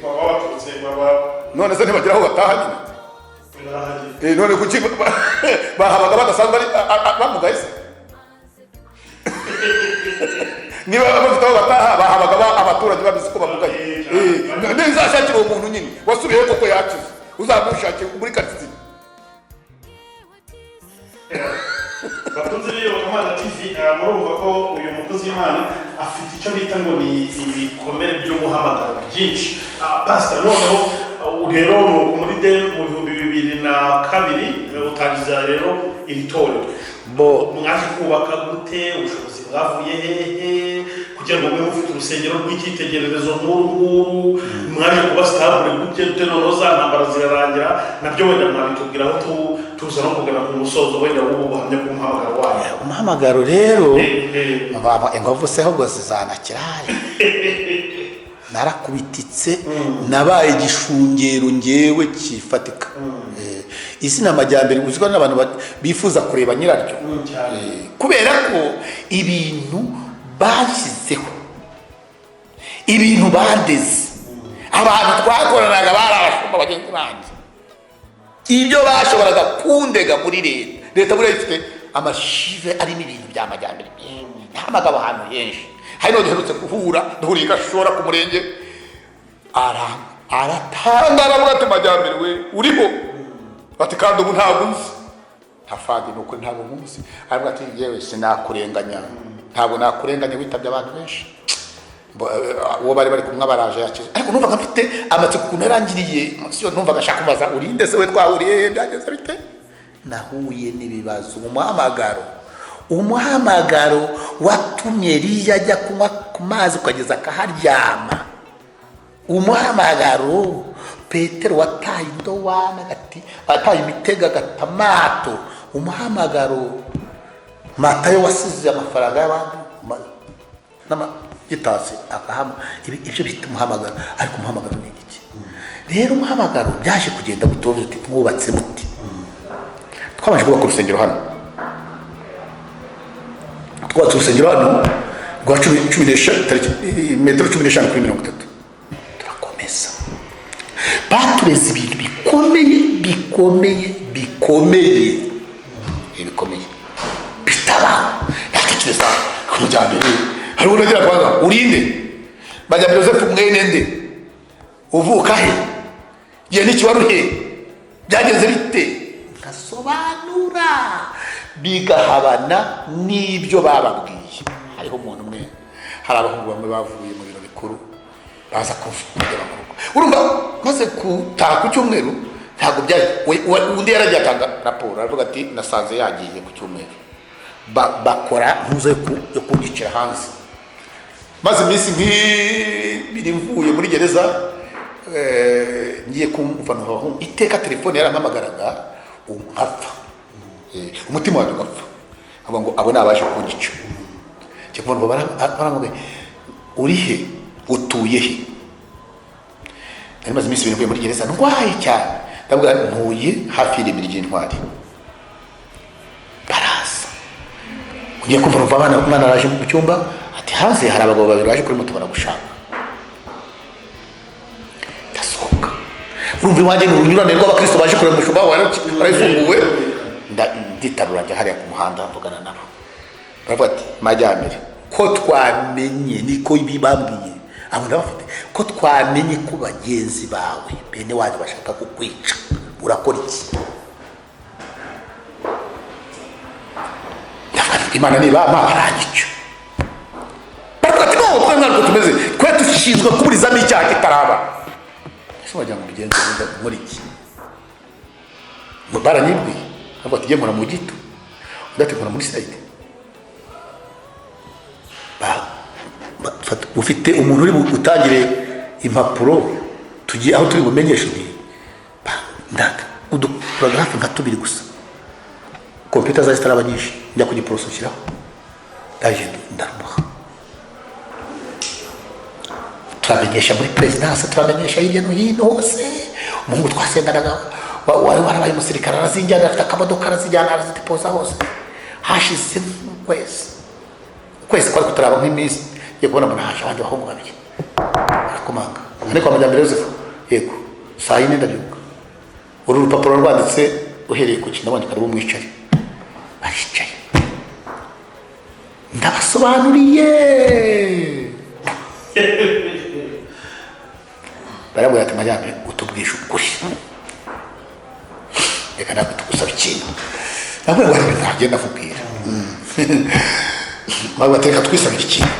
baba baturutse baba none se ntibagera aho bataha nyine none kuki bahabaga badasanzwe bamugaye se niba bafite aho bataha bahabaga abaturage babizi ko bamugaye nizashakira uwo muntu nyine wasubiyeho koko yakize uzamushakira muri karitsiye batunze Iyobokamana TV murumva ko uyu mukozi w'Imana afite icyo bita ngo ni ibikomere by'umuhamagaro byinshi pastor noneho rero muri mu 2002 utangiza rero iri torero mwaje kubaka gute ubushobozi bwavuye hehe kugira ngo mube mufite urusengero rw'icyitegererezo nk'uru mwaje kuba stable gute noneho za ntambara zirarangira nabyo wenda mwabitubwira aho tuza no kugana ku musozo wenda w'ubu buhamya bw'umuhamagaro wayo umuhamagaro rero ingovu se ahubwo zizanakirare narakubititse nabaye igishungero ngewe kifatika izina amajyambere uziko n'abantu bifuza kureba nyiraryo kubera ko ibintu bashyizeho ibintu bandeze abantu twakoranaga barabashumba bagenzi banjye ibyo bashoboraga kundega muri leta buriya ifite amashive arimo ibintu by'amajyambere ntamagabo ahantu henshi hari no duherutse guhura duhuriye Gashora ku murenge aratangara avuga ati majyambere we uriho ati kandi ubu ntabwo nzi hafadi nuko ntabwo nzi aravuga ati yewe sinakurenganya ntabwo nakurenganya witabye abantu benshi uwo bari kumwe baraje yakize ariko numvaga mfite amatsiko ukuntu yarangiriye siyo numvaga ashaka kubaza urinde se we twahuriye byageze bite nahuye n'ibibazo umuhamagaro watumye Eliya ajya kunywa ku mazi ukageza akaharyama umuhamagaro Petero wataye indowana ataye imitego agatamato umuhamagaro Matayo wasize amafaranga y'abantu gitasi akahama ibyo bita umuhamagaro ariko umuhamagaro ni iki rero umuhamagaro byaje kugenda gutoza uti mwubatse muti. Twabanje kubaka urusengero hano, twubatse urusengero hano rwa 10 metero 15 kuri 30. Turakomeza, batureze ibintu bikomeye bitabaho. Yatekereza ku mujyambere, hari unagira kwanga urinde bajya Joseph mwene nde, uvuka he, ye n'ikiwaruhe, byagenze bite, ngasobanura bigahabana n'ibyo bababwiye. Hariho umuntu umwe, hari abahungu bamwe bavuye mu biro bikuru baza kuvuga bakuru, urumva maze kutaha ku cyumweru ntabwo byari undi yaragiye atanga raporo aravuga ati nasanze yagiye ku cyumweru, bakora ntuzo yo kunyicira hanze. Maze iminsi nk'ibiri mvuye muri gereza, ngiye kumva n'aho iteka telefone yarampamagaraga nkapfa, umutima wanjye ugapfa, avuga ngo abo nabashe kunyica. Cyakubona baramubwiye uri he, utuye he? Nari maze iminsi ibiri mvuye muri gereza ndwaye cyane, ndavuga ntuye hafi y'irembo ry'Intwari. Baraza, ugiye kumva numva umwana araje mu cyumba ati hanze hari abagabo babiri baje kuri moto baragushaka. Ndasohoka, urumva iwanjye ni urunyurane rw'abakristo baje kureba umushumba warayifunguwe. Nditarura njya hariya ku muhanda mvugana nabo, baravuga ati Majyambere, ko twamenye, niko bibabwiye abo ndabafite, ko twamenye ko bagenzi bawe bene wanyu bashaka kukwica, urakora iki? Imana niba barangica barati no kwanga tumeze kwe tushinzwe kuburizamo icyaha kitaraba. Ese wajya mu bigenze muri iki baranyibwi abo tiye mura mu gito udatekora muri site ufite umuntu uri utangire impapuro tugiye aho turi bumenyeshe ndaka uduparagrafe nka 2 gusa, computer za zitara abanyinshi njya kugiprosesira ndaje ndamuha, turamenyesha muri presidence, turamenyesha hirya no hino hose. Umuhungu twasenganaga warabaye umusirikare arazinjyana, afite akamodoka arazijyana arazitipoza hose. Hashize kwezi kwari kutaraba nk'iminsi yo kubona mbona haje abandi bahungu babiri barakomanga, ariko Amajyambere Joseph yego saa yine ndabyuka, uru rupapuro rwanditse uhereye ku kintu abandi karibu mwicare. Baricaye ndabasobanuriye, barabwira ati Majyambere utubwisha ukuri, reka ntabwo tugusaba ikintu, ntabwo ntagenda akubwira bagateka twisabira ikintu,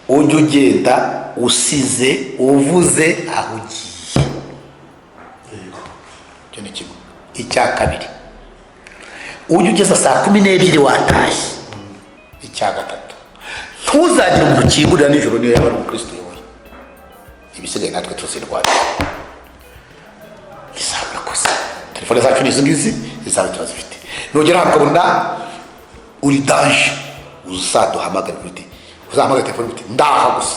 ujye ugenda usize uvuze aho ugiye. Icyo ni kimwe. Icya kabiri, ujye ugeza saa 12 watashye. Icya gatatu, ntuzagire umuntu ukingurira nijoro niyo yaba ari umukristo yowe, ibisigaye natwe tuzirwanya. Isabwa kosa telefone zacu ni izi izaba turazifite, nugera hakabona uri danger uzaduhamagara uti uzahamagara telefone uti ndaha gusa,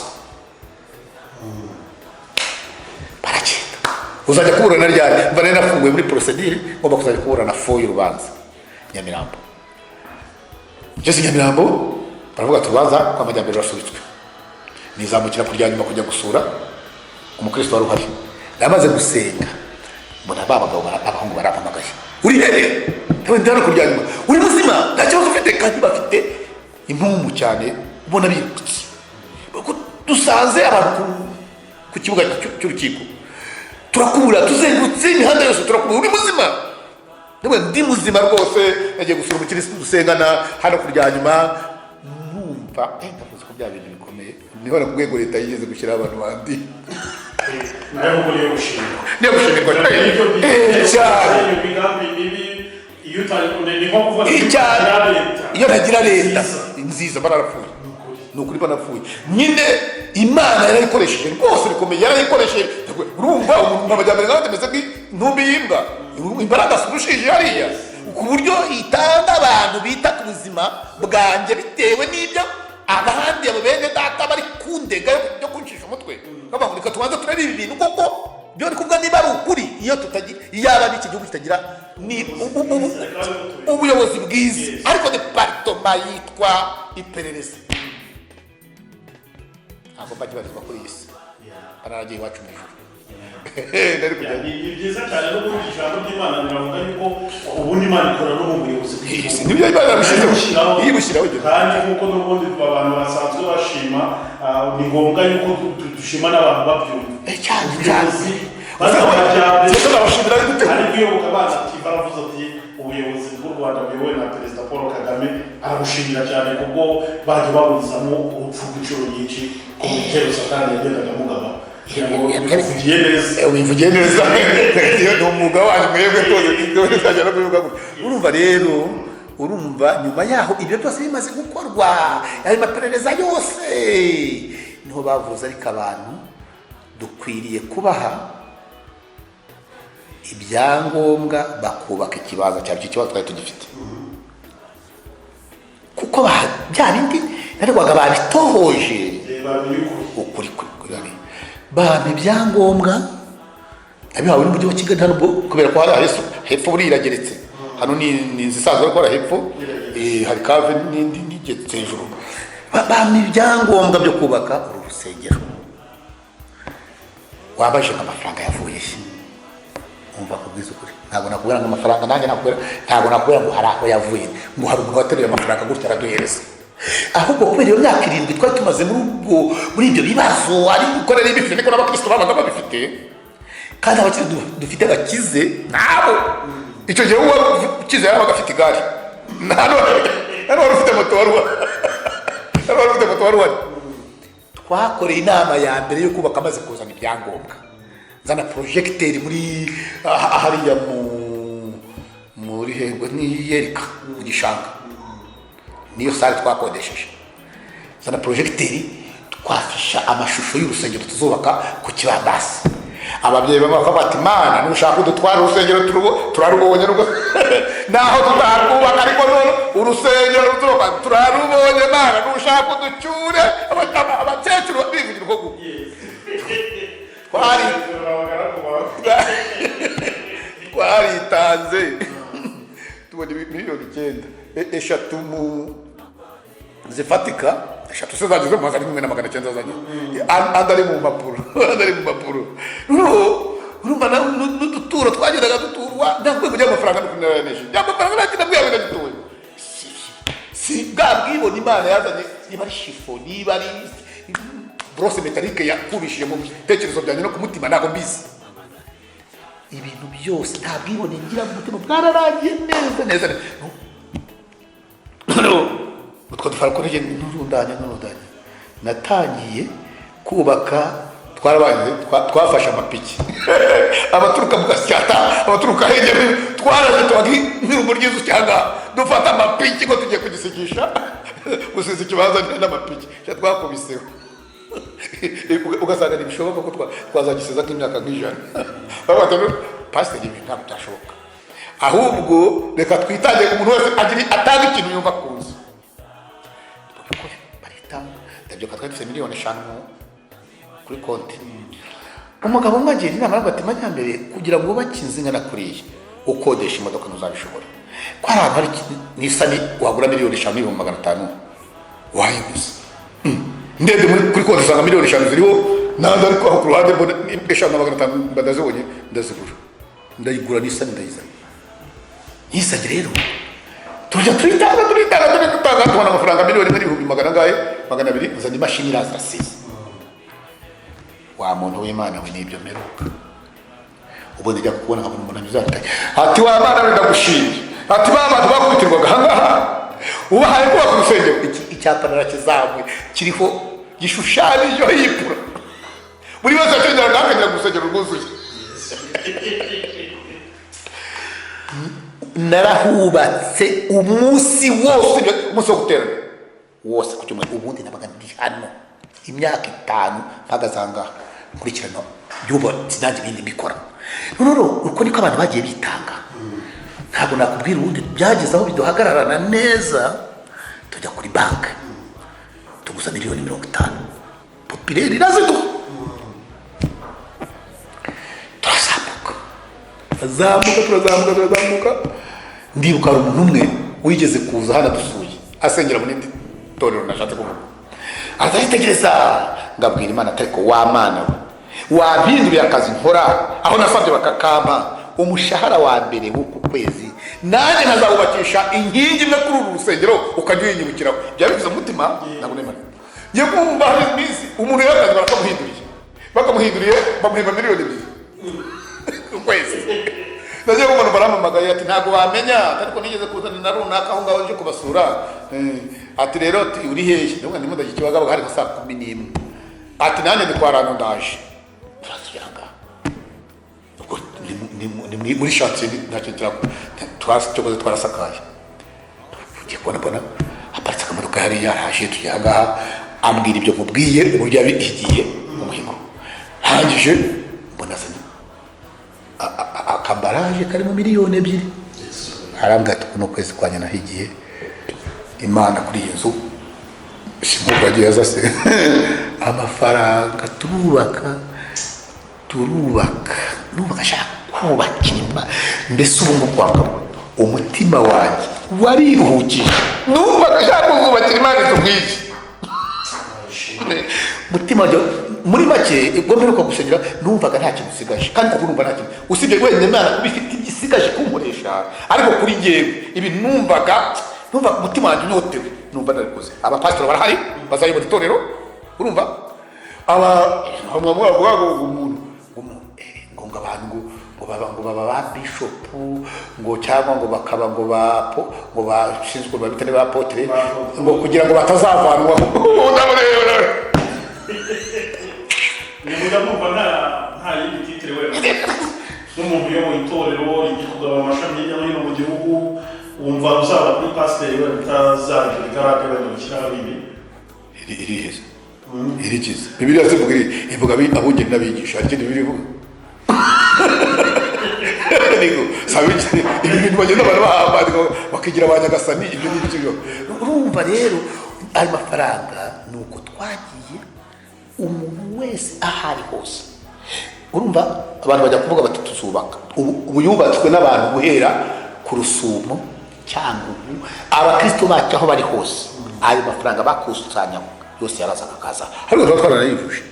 baragenda. Uzajya kuburana ryari? Mva nari nafunguye muri procedure ngomba kuzajya kuburana fo y'urubanza Nyamirambo. Jesse Nyamirambo baravuga tubaza kwa Majyambere rasubitswe, nizamukira kurya nyuma kujya gusura umukristo wari uhari. Namaze gusenga mbona babagabo abahungu barampamagaye, uri hehe? Ndabona kurya nyuma, uri muzima? Nta kibazo ufite? Kandi bafite impumu cyane, ubona birutse. Dusanze abantu ku kibuga cy'urukiko, turakubura tuzengurutse imihanda yose, turakubura. Uri muzima? Ndabona ndi muzima rwose, nagiye gusura umukristo dusengana hano kurya nyuma. Numva ndavuze ko bya bintu bikomeye, niho na rwego leta yigeze gushyira abantu bandi nayo muri ushinga niyo gushinga cyane imigambi mibi iyo utari ni nko kuvuga iyo ntagira leta nziza barapfuye. Nukuri banapfuye nyine. Imana yarayikoresheje rwose bikomeye, yarayikoresheje. Urumva umuntu Amajyambere nawe ameze nk'intumbi y'imbwa, imbaraga zirushije hariya ku buryo itanga abantu bita ku buzima bwanjye bitewe n'ibyo abandi abo bene data bari kundega yo kuncisha umutwe. reka tubanza turebe ibi bintu koko byo ni kuvuga niba ari ukuri iyo yaba n'iki gihugu kitagira ubuyobozi bwiza ariko departoma yitwa iperereza ntabwo bajya barizwa kuri iyi si bararagiye iwacu mu ijuru ni byiza cyane no muri ijambo ry'Imana biravuga yuko ubundi Imana ikora no mu buyobozi bw'igihugu nibyo Imana yibushyiraho kandi nk'uko n'ubundi abantu basanzwe bashima ni ngombwa yuko dushima n'abantu babyumva cyane ariko iyo ukabana ati baravuze ati ubuyobozi bw'u Rwanda buyobowe na Perezida Paul Kagame arabushimira cyane kuko bajya baburizamo urupfu rw'inshuro nyinshi ku bitero Satani yagendaga mugaba wivugiye neza ni umwuga wanyu mwebwe rwose uzajya no kubivuga urumva nyuma yaho ibyo byose bimaze gukorwa ayo maperereza yose niho bavuze ariko abantu dukwiriye kubaha ibyangombwa bakubaka ikibanza cyari icyo kibazo twari tugifite kuko bya bindi narwaga babitohoje ukuri bampa ibyangombwa abihawe n'umujyi wa Kigali hano kubera ko hari hepfo buri irageretse hano ni inzu isanzwe bakora hepfo hari kave n'indi nigetse hejuru bampa ibyangombwa byo kubaka uru rusengero wabaje amafaranga yavuye umva kubwiza ukuri ntabwo nakubwira ngo amafaranga nanjye ntabwo nakubwira ngo hari aho yavuye ngo hari umuntu wateruye amafaranga gutya araduhereza ahubwo kubera iyo myaka 7 twari tumaze muri ibyo bibazo ari gukorera ibifite niko n'abakristo babaga babifite kandi abakiri dufite bakize nabo icyo gihe uwo ukize yabaga afite igare nano wari ufite moto wari twakoreye inama ya mbere yo kubaka amaze kuzana ibyangombwa zana projecteur muri hariya muri hego ni Yerika mu gishanga niyo sale twakodesheje zana projecteur twafisha amashusho y'urusengero tuzubaka ku kibambasi ababyeyi bamwe bafata Imana nushaka kudutwara urusengero turarubonye rugo naho tutarubaka ariko urusengero turarubonye Imana nushaka kuducyure abakecuru bivugira uko twaritanze tubona miliyoni 9 eshatu zifatika eshatu se zagize mu mazari 1,900 zanye andari mu mapuro urumva n'uduturo twagendaga duturwa ndakwiye kujya amafaranga n'ukunaraneje amafaranga nakina bwiyawe ndagituye si bwabwibona Imana yazanye niba ari shifo niba ari brosse métallique yakubishije mu bitekerezo byanjye no ku mutima ntago mbizi ibintu byose ntabwibone ngira mu mutima bwararangiye neza utwo dufarakoreje n'urundanya natangiye kubaka twafashe amapiki abaturuka mu Gasyata abaturuka hejuru twaraje twagi nk'irumbo ry'inzu cyangwa dufata amapiki ngo tugiye kugisigisha gusiza ikibanza n'amapiki twakubiseho ugasanga ntibishoboka ko twazagisiza nk'imyaka nk'ijana pasiteri ibintu ntabwo byashoboka ahubwo reka twitange umuntu wese atanga ikintu yumva kunze baritanga ndabyo twari dufite miliyoni 5 kuri konti umugabo umwe agira inama y'abati majyambere kugira ngo wubake inzu ingana kuriya ukodesha imodoka ntuzabishobora ko hari ahantu hari n'isani wagura miliyoni 5,500 wayiguze ndende kuri konti usanga miliyoni 5 ziriho nanda ariko aho ku ruhande mbona 5,500 mbadazibonye ndazigura ndayigura n'isani ndayizana yisage rero tujya turitanga tubona amafaranga miliyoni 1,200 uzanye imashini irasize wa muntu w'Imana we nibyo meruka ubundi jya kubona nkabona umuntu anyuzataye ati wa Mana wenda gushimye ati ba bantu bakubitirwaga hangaha ubahaye kuba ku rusengero icyapa narakizamuye kiriho gishushanyo yipura buri wese acyongera ngakanyira ku rusengero rwuzuye narahubatse umunsi wo guterana wose ku cyumweru ubundi nabaga ndi hano imyaka 5 mpagazanga kurikirana byubatse nanjye ibindi mbikora none uko niko abantu bagiye bitanga ntabwo nakubwira ubundi byageze aho biduhagararana neza tujya kuri banki tuguza miliyoni 50 popireri iraziduha turazamuka ndibuka hari umuntu umwe wigeze kuza hano dusuye asengera mu rindi torero nashatse kuvuga, azahitegereza ngabwira Imana atari ko wa mana we wampinduriye akazi nkora aho nasabye bakakampa umushahara wa mbere w'uku kwezi, nanjye nkazawubakisha inkingi imwe kuri uru rusengero ukajya uyinyibukiraho. byabigize umutima ntabwo nemana ngiye kumva hari iminsi umuntu yakazi bakamuhinduriye bamuhemba miliyoni 2 ukwezi. Nagiye umuntu barampamagaye ati ntabwo wamenya ariko nigeze kuzana na runaka aho ngaho nje kubasura, ati rero uri hehe? Ndumva ndimo ndagikibagabaga hari saa 11. Ati nanjye ndi kwa Rano ndaje turasubiranga ubwo ni muri chantier ntacyo twasitokoze twarasakaye. Ugiye kubona aparitse akamodoka yari yaraje tuyaga ambwira ibyo mubwiye uburyo yabigiye mu muhigo. Hangije mbona se akambaraje karimo miliyoni 2. Arambwira ati kuno kwezi kwa nyana higiye Imana kuri iyi nzu simuko yagiye azase amafaranga turubaka shaka kubakima. Mbese ubu kwanga umutima wanjye wariruhukije numvaga shaka kubakira Imana tubwije mutima wanjye muri make ubwo mperuka gusengera numvaga nta kintu usigaje, kandi kuko numva nta kintu usibye wenyine Imana kubifite igisigaje kunkoresha. Ariko kuri njyewe ibi numva umutima wanjye unyotewe, numva narikoze. Abapasitoro barahari bazayobora itorero, urumva bavuga ngo abantu ngo baba ba bishop ngo cyangwa ngo bakaba ngo bashinzwe babitane ba apotre ngo kugira ngo batazavanwa. Ndamumva nta yindi titire wewe n'umuntu yo mu itorero rigikugaba amashami y'ino hino mu gihugu, wumva uzaba kuri pasiteri we bitazaje bigaragara bari gushyiraho ibi iriheze irikiza. Bibiliya ivuga abungeri n'abigisha ariko birivuga niko sabiki ibi bintu bagenda bahamba bakigira abanyagasani ibyo n'ibyo. Urumva rero ayo mafaranga nuko twagiye umuntu wese ahari hose. Urumva abantu bajya kuvuga bati tuzubaka ubu yubatswe n'abantu guhera ku Rusumo cyangwa abakristo bacu aho bari hose. Ayo mafaranga bakusanya yose yarazaga kaza ariko twaranayivuje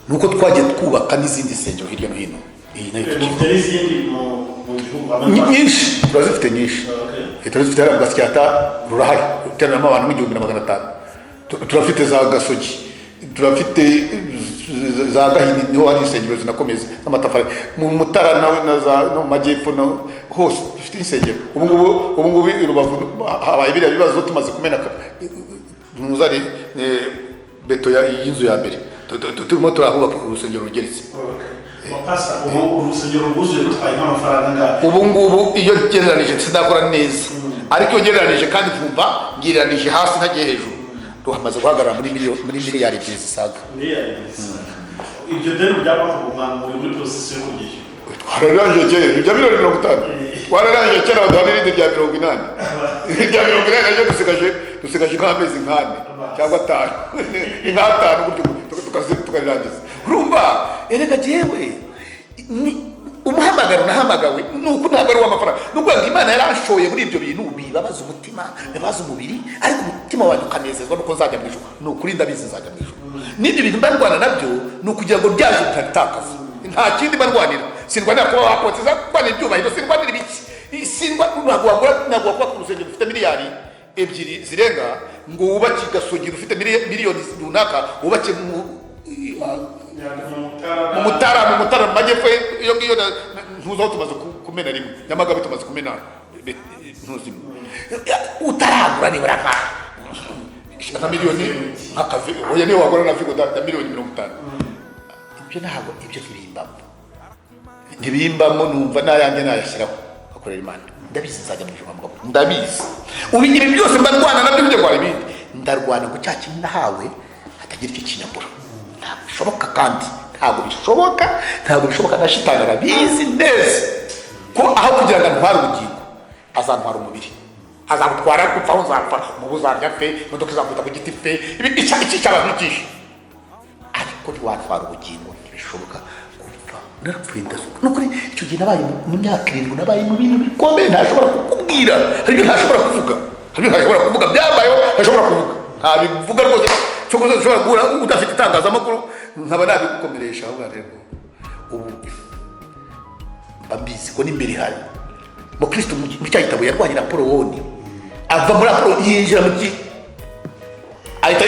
nuko twagiye twubaka n'izindi nsengero hirya no hino. Iyi nayo izindi mu gihugu nyinshi turazifite nyinshi. Turazifite hari Gasyata rurahari uteramo abantu 1500. Turafite za Gasogi, turafite za Gahini niho hari insengero zinakomeza n'amatafari mu Mutara na za no majyepfo no hose dufite insengero. Ubu ngubu Rubavu habaye biriya bibazo tumaze kumena ntuzari beto y'inzu ya mbere turimo turahubaka urusengero rugeretse. Urusengero rwuzuye rutwaye nk'amafaranga ubu ngubu iyo gereranije sinakora neza, ariko iyo gereranije kandi kumva ngireranije hasi ntagiye hejuru tuhamaze guhagarara muri miliyari 2 zisaga. Ibyo deni by'abakugumana muri process yo kugisha twararanje kera ibyo miliyoni 50 twararanje kera badahari rya 80 rya 80 nayo dusigaje nk'amezi 4 cyangwa 5 nk'atanu gutyo tukarangiza. Urumva erega jewe umuhamagaro nahamagawe nuko ntabwo ari w'amafaranga, nuko Imana yarashoye muri ibyo bintu bibabaza umutima bibabaza umubiri, ariko umutima wanjye ukanezezwa nuko nzajya mu ijuru. Nukuri ndabizi nzajya mu ijuru. N'ibyo bintu mbarwana nabyo nukugira ngo byaje bitatakaza. Nta kindi barwanira, sindwanira kuba wakoteza kwana ibyubahiro, sindwanira ibiki, ntabwo wagura ku rusengero ufite miliyari 2 zirenga ngo wubake Gasogi ufite miliyoni runaka wubake mu Mutara mu majyepfo iyo ngiyo ntuzaho tumaze kumena rimwe, Nyamagabe tumaze kumena ntuzimwe utaragura nibura nka miliyoni nk'akazi oya niyo wagura na Vigo da miliyoni 50. Ibyo ntabwo ibyo ntibimbamo numva nayanjye nayashyiraho akorera Imana. Ndabizi nzajya mu ijuru mugabo, ndabizi ubigira byose mbarwana nabyo bijye kwa ibindi ndarwana ngo cya kintu nahawe hatagira icyo kinyambura. Bishoboka kandi ntabwo bishoboka na shitani arabizi neza ko aho kugira ngo ntware ubugingo azantwara umubiri, azamutwara gupfa aho nzapfa mu buzarya pe imodoka izamuta ku giti pe iki cy'abantu byinshi, ariko ntiwatwara ubugingo ntibishoboka gupfa narapfuye ndazuka nukuri icyo gihe nabaye mu myaka 7 nabaye mu bintu bikomeye ntashobora kukubwira ariko ntashobora kuvuga byabayeho ntashobora kuvuga ntabivuga rwose cyo ushobora guhura udafite itangazamakuru nkaba nabigukomeresha ahubwo rero ubu babizi ko n'imbere hari mu Kristo mu cyahitabo yarwanye na Polowoni ava muri Apolo yinjira mu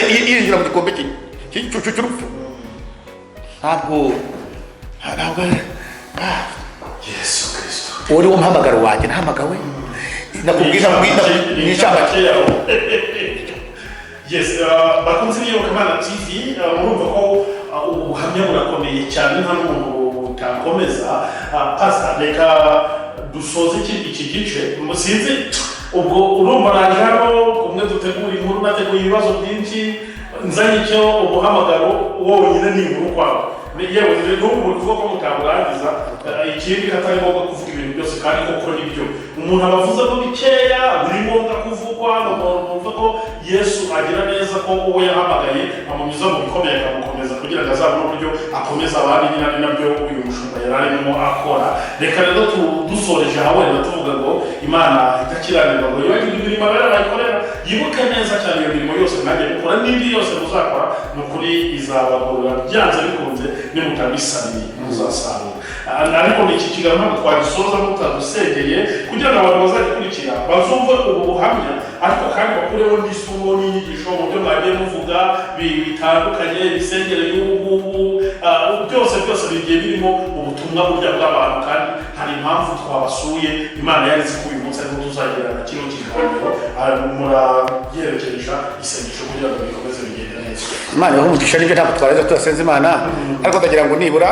yinjira mu gikombe cy'urupfu ntabwo Yesu Kristo uri wo mpamagaro wanjye nahamagawe nakubwira mw'icamake yes bakunze n'iyobokamana TV murumva ko ubuhamya burakomeye cyane nta n'umuntu utakomeza pastor reka dusoze iki gice musinzi ubwo urumva naje hano kumwe dutegura inkuru nateguye ibibazo byinshi nzanye icyo ubuhamagaro wonyine ni inkuru kwawe yewe n'ubu kuvuga ko mutaburangiza ikindi katari ngombwa kuvuga ibintu byose kandi koko nibyo umuntu abavuze ko bikeya buri ngombwa kuvugwa numva ko Yesu agira neza ko uwo yahamagaye amunyuza mu bikomeye akamukomeza kugira ngo azabone uburyo akomeza abandi nyine nabyo uyu mushumba yari arimo akora reka rero dusoreje aho wenda tuvuga ngo Imana itakiranirwa ngo yibagirwe imirimo ayikorera yibuke neza cyane iyo mirimo yose nanjye gukora n'indi yose muzakora ni ukuri izabagorora byanze bikunze nimutabisabiye muzasarura ariko iki kiganiro ntabwo twagisoza mutadusengeye kugira ngo abantu bazagikurikira bazumve ubu buhamya ariko kandi bakureho n'isomo n'inyigisho mu byo mwagiye muvuga bitandukanye ibisengere y'ubu byose bigiye birimo ubutumwa burya bw'abantu kandi hari impamvu twabasuye Imana yarize ko uyu munsi ariko tuzagirana kino kiganiro murabyerekeresha isengesho kugira ngo bikomeze bigende neza Imana yaho umugisha n'ibyo ntabwo twareza tuyasenze Imana ariko ndagira ngo nibura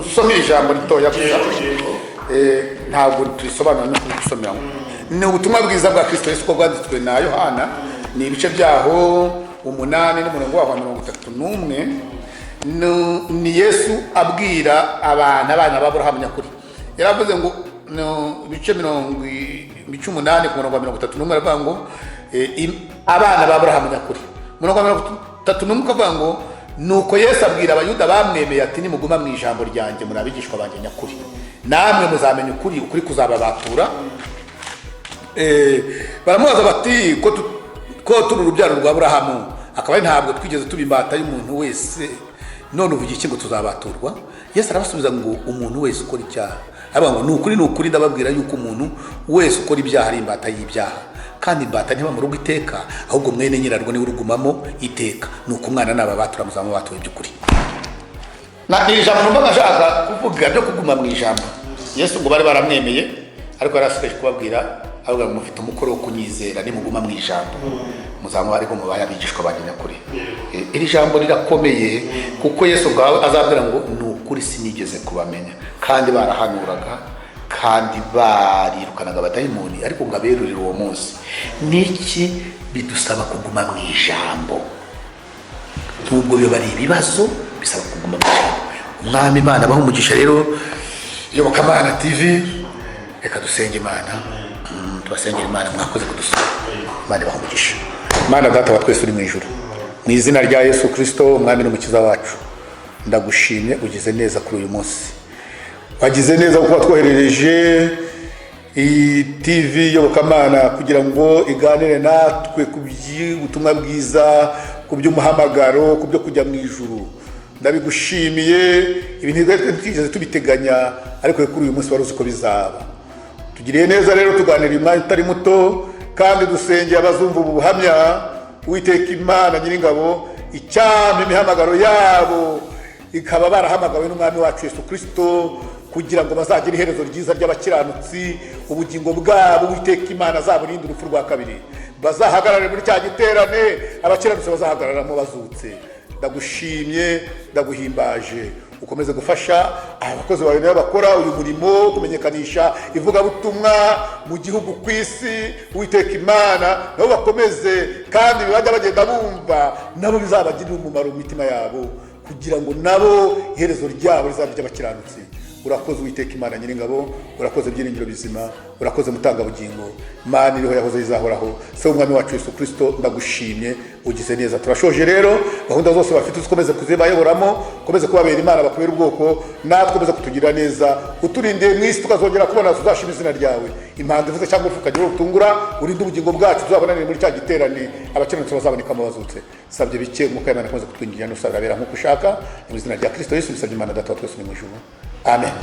usomere ijambo ritoya gusa ntabwo turisobanura no kubisomera ni ubutumwa bwiza bwa Kristo Yesu ko bwanditswe na Yohana ni ibice byaho 8 n'umurongo wa 31 ni Yesu abwira abana b'Aburahamu nyakuri yaravuze ngo ibice 8 ku murongo wa 31 aravuga ngo abana b'Aburahamu nyakuri murongo wa 31 ukavuga ngo nuko Yesu abwira abayuda bamwemeye ati nimuguma mu ijambo ryanjye muri abigishwa banjye nyakuri namwe muzamenya ukuri kuzababatura baramubaza bati ko turi urubyaro rwa Aburahamu akaba ntabwo twigeze tubimbata y'umuntu wese none uvuga iki ngo tuzabaturwa Yesu arabasubiza ngo umuntu wese ukora icyaha avuga ngo ni ukuri ndababwira yuko umuntu wese ukora ibyaha ari imbata y'ibyaha kandi imbata ntiba mu rugo iteka ahubwo mwene nyirarwo niwe urugumamo iteka nuko umwana n'ababatura muzamubatuye by'ukuri na ijambo numva ngashaka kuvuga byo kuguma mu ijambo Yesu ngo bari baramwemeye ariko yarasigaje kubabwira avuga ngo mufite umukoro wo kunyizera nimuguma mu ijambo muzamwa ariko mubaye abigishwa banjye nyakuri iri jambo rirakomeye kuko Yesu ngawe azabwira ngo nukuri sinigeze kubamenya kandi barahanuraga kandi barirukanaga abadayimoni ariko ngaberurira uwo munsi niki bidusaba kuguma mu ijambo nubwo biba ari ibibazo bisaba kuguma mu ijambo umwami Imana abaho umugisha rero Iyobokamana TV reka dusenge Imana tubasengera Imana mwakoze kudusura Imana abaho umugisha Imana data wa twese uri mu ijuru mu izina rya Yesu Kristo umwami n'umukiza wacu ndagushimye ugize neza kuri uyu munsi wagize neza kuko twoherereje iyi TV Iyobokamana kugira ngo iganire natwe ku by'ubutumwa bwiza ku by'umuhamagaro ku byo kujya mu ijuru ndabigushimiye ibintu twigeze tubiteganya ariko kuri uyu munsi wari uzi ko bizaba tugiriye neza rero tuganira imana itari muto kandi dusengeye abazumva ubu buhamya Uwiteka Imana Nyiringabo icyampa imihamagaro yabo ikaba barahamagawe n'umwami wacu Yesu Kristo kugira ngo bazagire iherezo ryiza ry'abakiranutsi ubugingo bwabo Uwiteka Imana azaburinde urupfu rwa kabiri bazahagarare muri cya giterane abakiranutsi bazahagararamo bazutse ndagushimye ndaguhimbaje ukomeze gufasha abakozi bawe nabo bakora uyu murimo kumenyekanisha ivugabutumwa mu gihugu ku isi Uwiteka Imana nabo bakomeze kandi bajya bagenda bumva nabo bizabagirira umumaro mu mitima yabo kugira ngo nabo iherezo ryabo rizabe ry'abakiranutsi urakoze Uwiteka Imana Nyiringabo urakoze byiringiro bizima urakoze mutanga bugingo Imana iriho yahoze izahoraho se umwami wacu Yesu Kristo ndagushimye ugize neza. Turashoje rero, gahunda zose bafite ukomeze kuzibayoboramo, ukomeze kubabera Imana, bakubera ubwoko, natwe ukomeze kutugira neza, uturinde mu isi tukazongera kubona tuzashima izina ryawe. Impanda ivuze cyangwa ukagira utungura, urinde ubugingo bwacu tuzabonanire muri cya giterane, abakiranutsi bazabonekamo bazutse. Sabye bike umwuka w'Imana akomeze kutwinjira no sabira nk'uko ushaka, mu izina rya Kristo Yesu bisabye Imana Data wa twese mu ijuru. Amen.